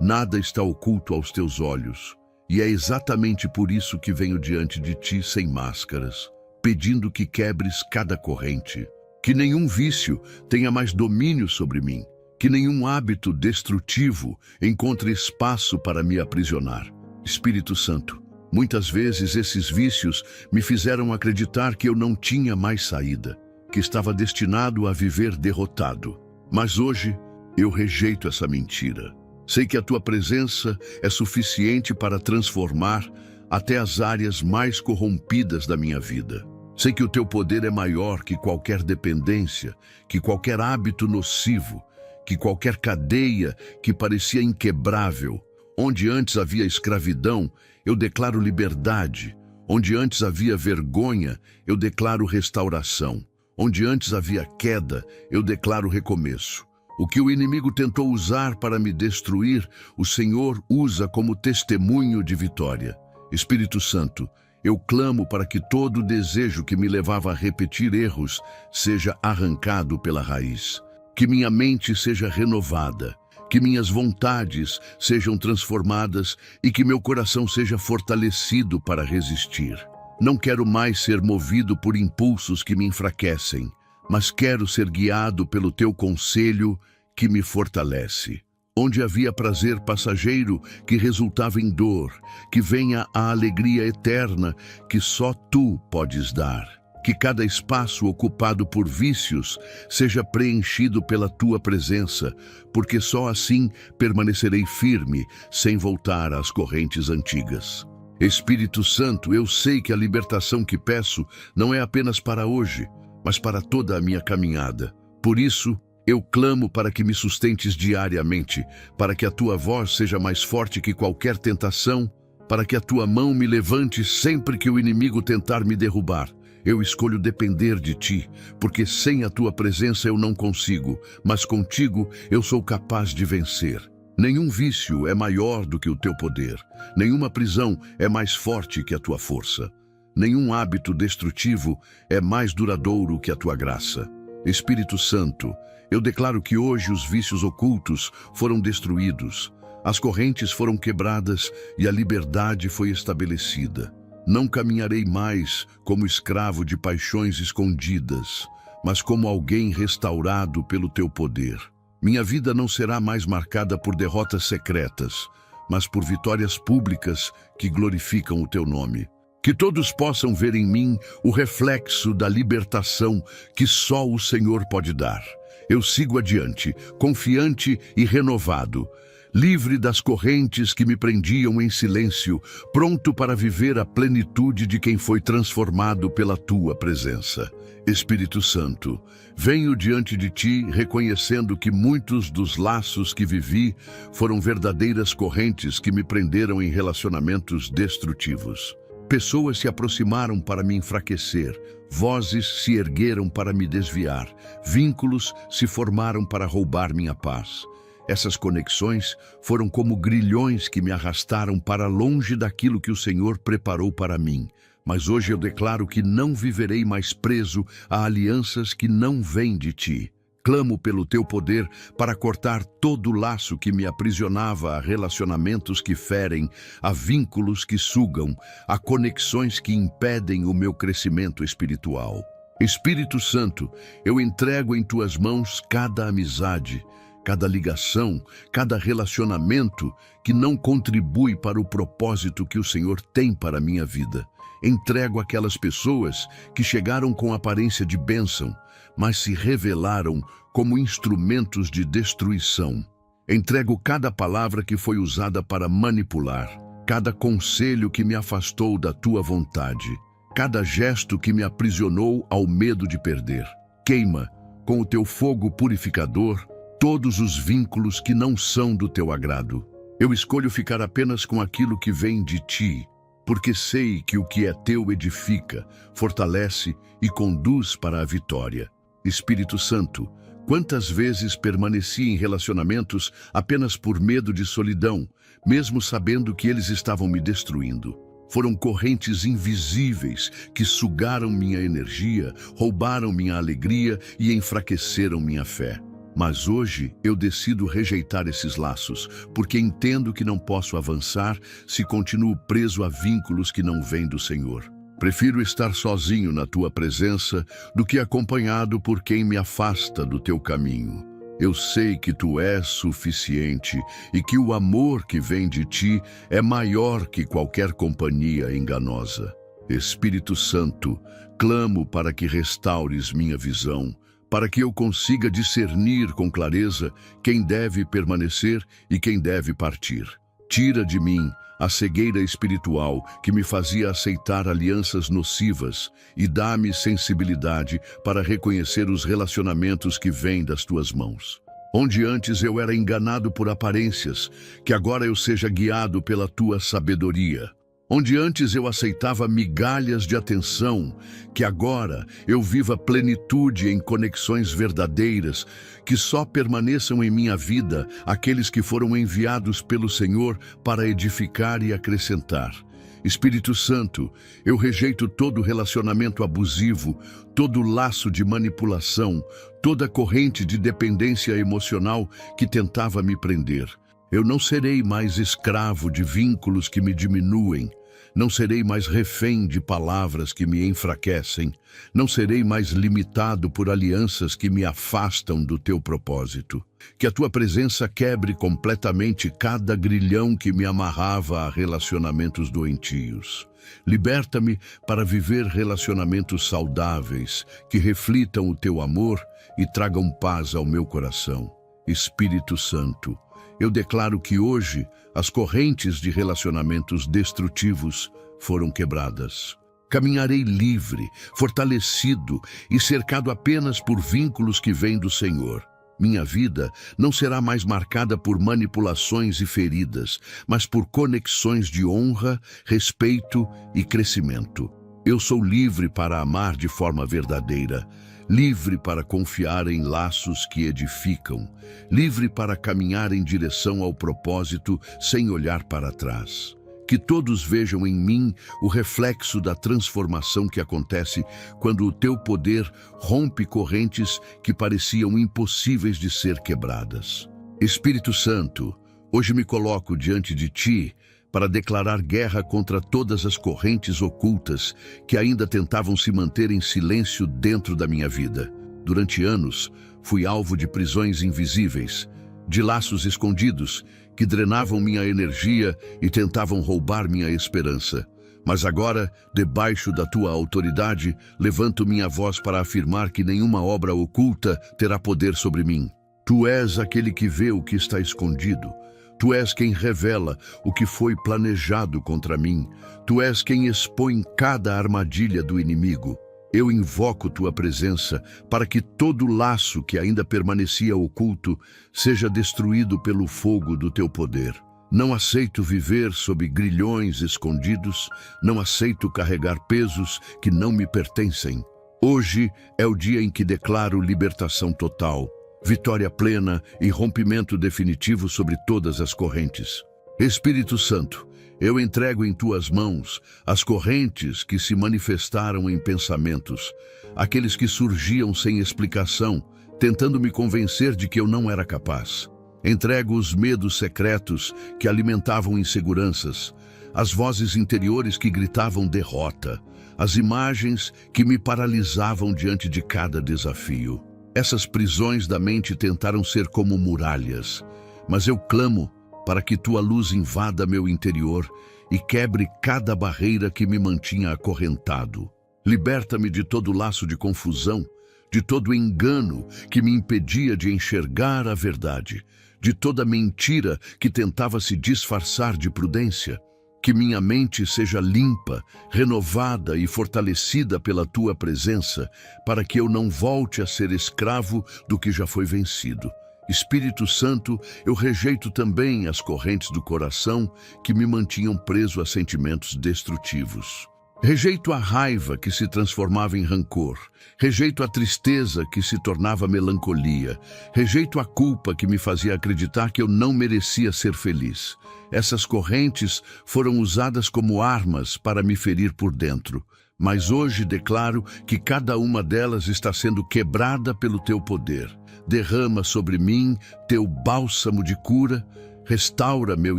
Nada está oculto aos teus olhos, e é exatamente por isso que venho diante de ti sem máscaras, pedindo que quebres cada corrente. Que nenhum vício tenha mais domínio sobre mim, que nenhum hábito destrutivo encontre espaço para me aprisionar. Espírito Santo, muitas vezes esses vícios me fizeram acreditar que eu não tinha mais saída, que estava destinado a viver derrotado. Mas hoje eu rejeito essa mentira. Sei que a tua presença é suficiente para transformar até as áreas mais corrompidas da minha vida. Sei que o teu poder é maior que qualquer dependência, que qualquer hábito nocivo, que qualquer cadeia que parecia inquebrável. Onde antes havia escravidão, eu declaro liberdade. Onde antes havia vergonha, eu declaro restauração. Onde antes havia queda, eu declaro recomeço. O que o inimigo tentou usar para me destruir, o Senhor usa como testemunho de vitória. Espírito Santo, eu clamo para que todo desejo que me levava a repetir erros seja arrancado pela raiz. Que minha mente seja renovada, que minhas vontades sejam transformadas e que meu coração seja fortalecido para resistir. Não quero mais ser movido por impulsos que me enfraquecem, mas quero ser guiado pelo teu conselho que me fortalece. Onde havia prazer passageiro que resultava em dor, que venha a alegria eterna que só tu podes dar. Que cada espaço ocupado por vícios seja preenchido pela tua presença, porque só assim permanecerei firme, sem voltar às correntes antigas. Espírito Santo, eu sei que a libertação que peço não é apenas para hoje, mas para toda a minha caminhada. Por isso, eu clamo para que me sustentes diariamente, para que a tua voz seja mais forte que qualquer tentação, para que a tua mão me levante sempre que o inimigo tentar me derrubar. Eu escolho depender de ti, porque sem a tua presença eu não consigo, mas contigo eu sou capaz de vencer. Nenhum vício é maior do que o teu poder, nenhuma prisão é mais forte que a tua força. Nenhum hábito destrutivo é mais duradouro que a tua graça. Espírito Santo, eu declaro que hoje os vícios ocultos foram destruídos, as correntes foram quebradas e a liberdade foi estabelecida. Não caminharei mais como escravo de paixões escondidas, mas como alguém restaurado pelo teu poder. Minha vida não será mais marcada por derrotas secretas, mas por vitórias públicas que glorificam o teu nome. Que todos possam ver em mim o reflexo da libertação que só o Senhor pode dar. Eu sigo adiante, confiante e renovado, livre das correntes que me prendiam em silêncio, pronto para viver a plenitude de quem foi transformado pela tua presença. Espírito Santo, venho diante de ti reconhecendo que muitos dos laços que vivi foram verdadeiras correntes que me prenderam em relacionamentos destrutivos. Pessoas se aproximaram para me enfraquecer, vozes se ergueram para me desviar, vínculos se formaram para roubar minha paz. Essas conexões foram como grilhões que me arrastaram para longe daquilo que o Senhor preparou para mim. Mas hoje eu declaro que não viverei mais preso a alianças que não vêm de ti. Clamo pelo teu poder para cortar todo laço que me aprisionava a relacionamentos que ferem, a vínculos que sugam, a conexões que impedem o meu crescimento espiritual. Espírito Santo, eu entrego em tuas mãos cada amizade, cada ligação, cada relacionamento que não contribui para o propósito que o Senhor tem para a minha vida. Entrego aquelas pessoas que chegaram com aparência de bênção, mas se revelaram como instrumentos de destruição. Entrego cada palavra que foi usada para manipular, cada conselho que me afastou da tua vontade, cada gesto que me aprisionou ao medo de perder. Queima, com o teu fogo purificador, todos os vínculos que não são do teu agrado. Eu escolho ficar apenas com aquilo que vem de ti, porque sei que o que é teu edifica, fortalece e conduz para a vitória. Espírito Santo, quantas vezes permaneci em relacionamentos apenas por medo de solidão, mesmo sabendo que eles estavam me destruindo. Foram correntes invisíveis que sugaram minha energia, roubaram minha alegria e enfraqueceram minha fé. Mas hoje eu decido rejeitar esses laços, porque entendo que não posso avançar se continuo preso a vínculos que não vêm do Senhor. Prefiro estar sozinho na tua presença do que acompanhado por quem me afasta do teu caminho. Eu sei que tu és suficiente e que o amor que vem de ti é maior que qualquer companhia enganosa. Espírito Santo, clamo para que restaures minha visão, para que eu consiga discernir com clareza quem deve permanecer e quem deve partir. Tira de mim a cegueira espiritual que me fazia aceitar alianças nocivas e dá-me sensibilidade para reconhecer os relacionamentos que vêm das tuas mãos. Onde antes eu era enganado por aparências, que agora eu seja guiado pela tua sabedoria. Onde antes eu aceitava migalhas de atenção, que agora eu viva plenitude em conexões verdadeiras, que só permaneçam em minha vida aqueles que foram enviados pelo Senhor para edificar e acrescentar. Espírito Santo, eu rejeito todo relacionamento abusivo, todo laço de manipulação, toda corrente de dependência emocional que tentava me prender. Eu não serei mais escravo de vínculos que me diminuem. Não serei mais refém de palavras que me enfraquecem. Não serei mais limitado por alianças que me afastam do teu propósito. Que a tua presença quebre completamente cada grilhão que me amarrava a relacionamentos doentios. Liberta-me para viver relacionamentos saudáveis, que reflitam o teu amor e tragam paz ao meu coração. Espírito Santo, eu declaro que hoje as correntes de relacionamentos destrutivos foram quebradas. Caminharei livre, fortalecido e cercado apenas por vínculos que vêm do Senhor. Minha vida não será mais marcada por manipulações e feridas, mas por conexões de honra, respeito e crescimento. Eu sou livre para amar de forma verdadeira, livre para confiar em laços que edificam, livre para caminhar em direção ao propósito sem olhar para trás. Que todos vejam em mim o reflexo da transformação que acontece quando o teu poder rompe correntes que pareciam impossíveis de ser quebradas. Espírito Santo, hoje me coloco diante de ti para declarar guerra contra todas as correntes ocultas que ainda tentavam se manter em silêncio dentro da minha vida. Durante anos, fui alvo de prisões invisíveis, de laços escondidos que drenavam minha energia e tentavam roubar minha esperança. Mas agora, debaixo da tua autoridade, levanto minha voz para afirmar que nenhuma obra oculta terá poder sobre mim. Tu és aquele que vê o que está escondido. Tu és quem revela o que foi planejado contra mim. Tu és quem expõe cada armadilha do inimigo. Eu invoco tua presença para que todo laço que ainda permanecia oculto seja destruído pelo fogo do teu poder. Não aceito viver sob grilhões escondidos, não aceito carregar pesos que não me pertencem. Hoje é o dia em que declaro libertação total, vitória plena e rompimento definitivo sobre todas as correntes. Espírito Santo, eu entrego em tuas mãos as correntes que se manifestaram em pensamentos, aqueles que surgiam sem explicação, tentando me convencer de que eu não era capaz. Entrego os medos secretos que alimentavam inseguranças, as vozes interiores que gritavam derrota, as imagens que me paralisavam diante de cada desafio. Essas prisões da mente tentaram ser como muralhas, mas eu clamo para que tua luz invada meu interior e quebre cada barreira que me mantinha acorrentado. Liberta-me de todo laço de confusão, de todo engano que me impedia de enxergar a verdade, de toda mentira que tentava se disfarçar de prudência. Que minha mente seja limpa, renovada e fortalecida pela tua presença, para que eu não volte a ser escravo do que já foi vencido. Espírito Santo, eu rejeito também as correntes do coração que me mantinham preso a sentimentos destrutivos. Rejeito a raiva que se transformava em rancor. Rejeito a tristeza que se tornava melancolia. Rejeito a culpa que me fazia acreditar que eu não merecia ser feliz. Essas correntes foram usadas como armas para me ferir por dentro. Mas hoje declaro que cada uma delas está sendo quebrada pelo teu poder. Derrama sobre mim teu bálsamo de cura, restaura meu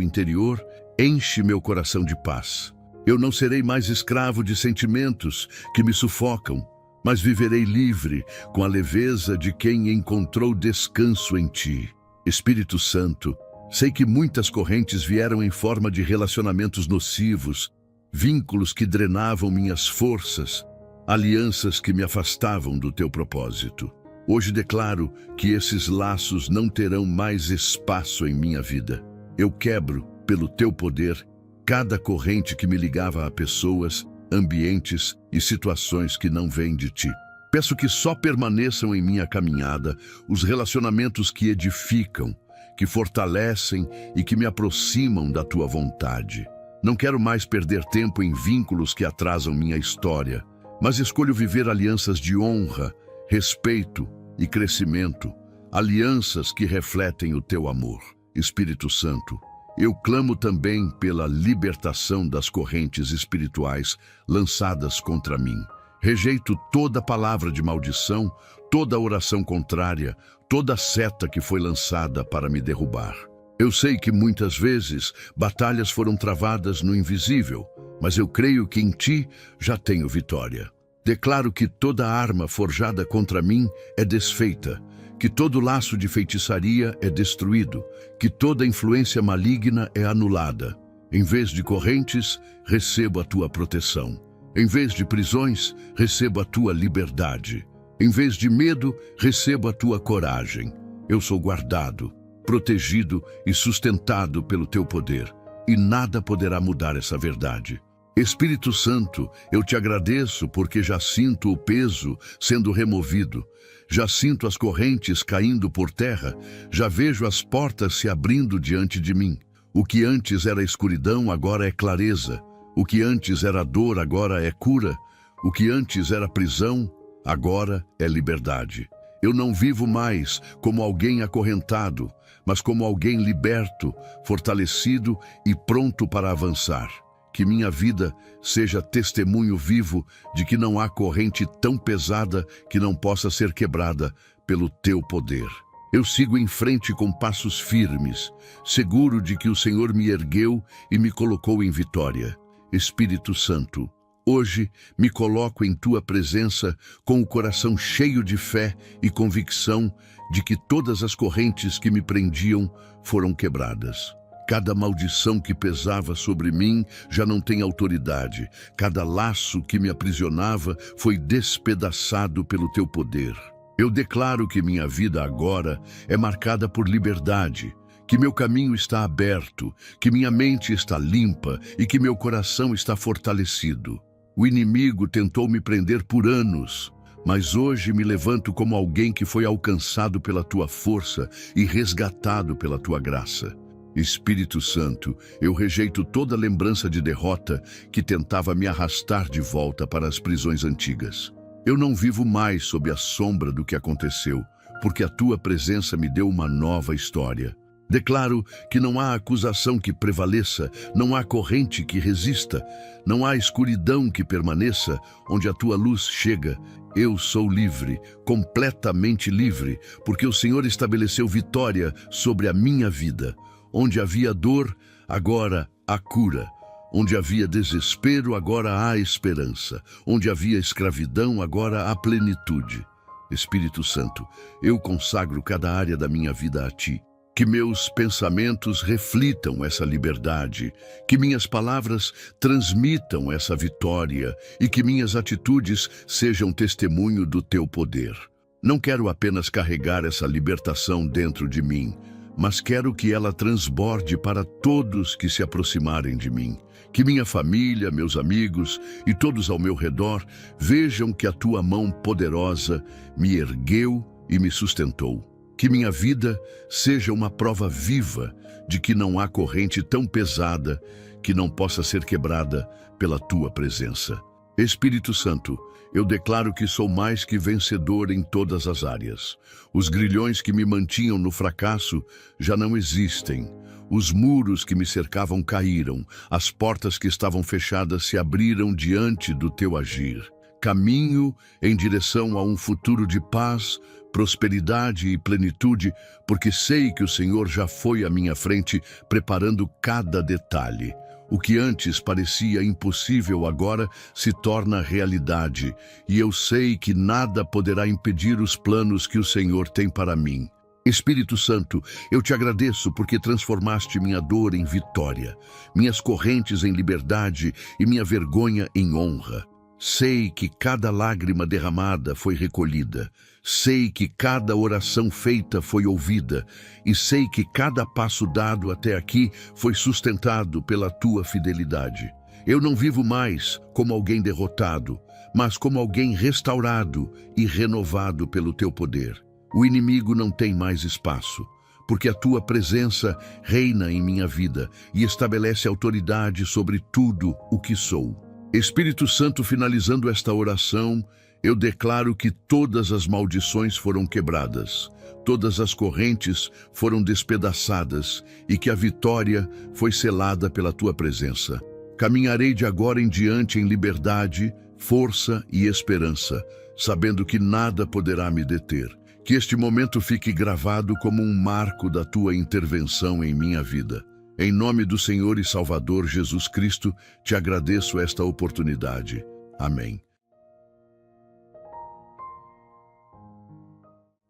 interior, enche meu coração de paz. Eu não serei mais escravo de sentimentos que me sufocam, mas viverei livre com a leveza de quem encontrou descanso em ti. Espírito Santo, sei que muitas correntes vieram em forma de relacionamentos nocivos, vínculos que drenavam minhas forças, alianças que me afastavam do teu propósito. Hoje declaro que esses laços não terão mais espaço em minha vida. Eu quebro, pelo teu poder, cada corrente que me ligava a pessoas, ambientes e situações que não vêm de ti. Peço que só permaneçam em minha caminhada os relacionamentos que edificam, que fortalecem e que me aproximam da tua vontade. Não quero mais perder tempo em vínculos que atrasam minha história, mas escolho viver alianças de honra, respeito e crescimento, alianças que refletem o teu amor. Espírito Santo, eu clamo também pela libertação das correntes espirituais lançadas contra mim. Rejeito toda palavra de maldição, toda oração contrária, toda seta que foi lançada para me derrubar. Eu sei que muitas vezes batalhas foram travadas no invisível, mas eu creio que em ti já tenho vitória. Declaro que toda arma forjada contra mim é desfeita, que todo laço de feitiçaria é destruído, que toda influência maligna é anulada. Em vez de correntes, recebo a tua proteção. Em vez de prisões, recebo a tua liberdade. Em vez de medo, recebo a tua coragem. Eu sou guardado, protegido e sustentado pelo teu poder, e nada poderá mudar essa verdade. Espírito Santo, eu te agradeço porque já sinto o peso sendo removido, já sinto as correntes caindo por terra, já vejo as portas se abrindo diante de mim. O que antes era escuridão agora é clareza, o que antes era dor agora é cura, o que antes era prisão agora é liberdade. Eu não vivo mais como alguém acorrentado, mas como alguém liberto, fortalecido e pronto para avançar. Que minha vida seja testemunho vivo de que não há corrente tão pesada que não possa ser quebrada pelo teu poder. Eu sigo em frente com passos firmes, seguro de que o Senhor me ergueu e me colocou em vitória. Espírito Santo, hoje me coloco em tua presença com o coração cheio de fé e convicção de que todas as correntes que me prendiam foram quebradas. Cada maldição que pesava sobre mim já não tem autoridade. Cada laço que me aprisionava foi despedaçado pelo teu poder. Eu declaro que minha vida agora é marcada por liberdade, que meu caminho está aberto, que minha mente está limpa e que meu coração está fortalecido. O inimigo tentou me prender por anos, mas hoje me levanto como alguém que foi alcançado pela tua força e resgatado pela tua graça. Espírito Santo, eu rejeito toda lembrança de derrota que tentava me arrastar de volta para as prisões antigas. Eu não vivo mais sob a sombra do que aconteceu, porque a tua presença me deu uma nova história. Declaro que não há acusação que prevaleça, não há corrente que resista, não há escuridão que permaneça, onde a tua luz chega. Eu sou livre, completamente livre, porque o Senhor estabeleceu vitória sobre a minha vida. Onde havia dor, agora há cura. Onde havia desespero, agora há esperança. Onde havia escravidão, agora há plenitude. Espírito Santo, eu consagro cada área da minha vida a ti. Que meus pensamentos reflitam essa liberdade, que minhas palavras transmitam essa vitória e que minhas atitudes sejam testemunho do teu poder. Não quero apenas carregar essa libertação dentro de mim, mas quero que ela transborde para todos que se aproximarem de mim. Que minha família, meus amigos e todos ao meu redor vejam que a tua mão poderosa me ergueu e me sustentou. Que minha vida seja uma prova viva de que não há corrente tão pesada que não possa ser quebrada pela tua presença. Espírito Santo, eu declaro que sou mais que vencedor em todas as áreas. Os grilhões que me mantinham no fracasso já não existem. Os muros que me cercavam caíram, as portas que estavam fechadas se abriram diante do teu agir. Caminho em direção a um futuro de paz, prosperidade e plenitude, porque sei que o Senhor já foi à minha frente, preparando cada detalhe. O que antes parecia impossível agora se torna realidade, e eu sei que nada poderá impedir os planos que o Senhor tem para mim. Espírito Santo, eu te agradeço porque transformaste minha dor em vitória, minhas correntes em liberdade e minha vergonha em honra. Sei que cada lágrima derramada foi recolhida, sei que cada oração feita foi ouvida, e sei que cada passo dado até aqui foi sustentado pela tua fidelidade. Eu não vivo mais como alguém derrotado, mas como alguém restaurado e renovado pelo teu poder. O inimigo não tem mais espaço, porque a tua presença reina em minha vida e estabelece autoridade sobre tudo o que sou. Espírito Santo, finalizando esta oração, eu declaro que todas as maldições foram quebradas, todas as correntes foram despedaçadas e que a vitória foi selada pela tua presença. Caminharei de agora em diante em liberdade, força e esperança, sabendo que nada poderá me deter. Que este momento fique gravado como um marco da tua intervenção em minha vida. Em nome do Senhor e Salvador Jesus Cristo, te agradeço esta oportunidade. Amém.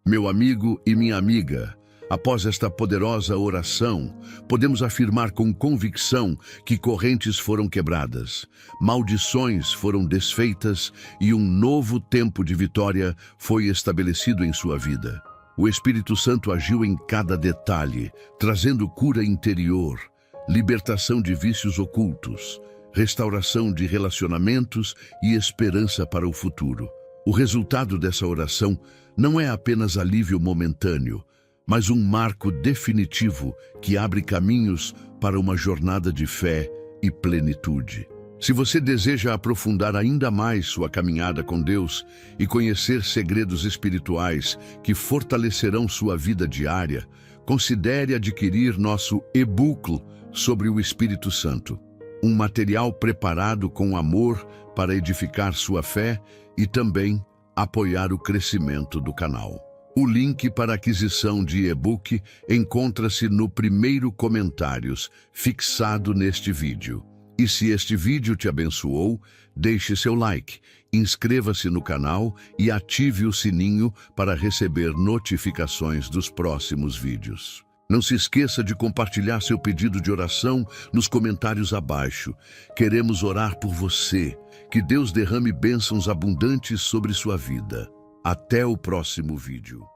Meu amigo e minha amiga, após esta poderosa oração, podemos afirmar com convicção que correntes foram quebradas, maldições foram desfeitas e um novo tempo de vitória foi estabelecido em sua vida. O Espírito Santo agiu em cada detalhe, trazendo cura interior, libertação de vícios ocultos, restauração de relacionamentos e esperança para o futuro. O resultado dessa oração não é apenas alívio momentâneo, mas um marco definitivo que abre caminhos para uma jornada de fé e plenitude. Se você deseja aprofundar ainda mais sua caminhada com Deus e conhecer segredos espirituais que fortalecerão sua vida diária, considere adquirir nosso e-book sobre o Espírito Santo, um material preparado com amor para edificar sua fé e também apoiar o crescimento do canal. O link para aquisição de e-book encontra-se no primeiro comentários fixado neste vídeo. E se este vídeo te abençoou, deixe seu like, inscreva-se no canal e ative o sininho para receber notificações dos próximos vídeos. Não se esqueça de compartilhar seu pedido de oração nos comentários abaixo. Queremos orar por você. Que Deus derrame bênçãos abundantes sobre sua vida. Até o próximo vídeo.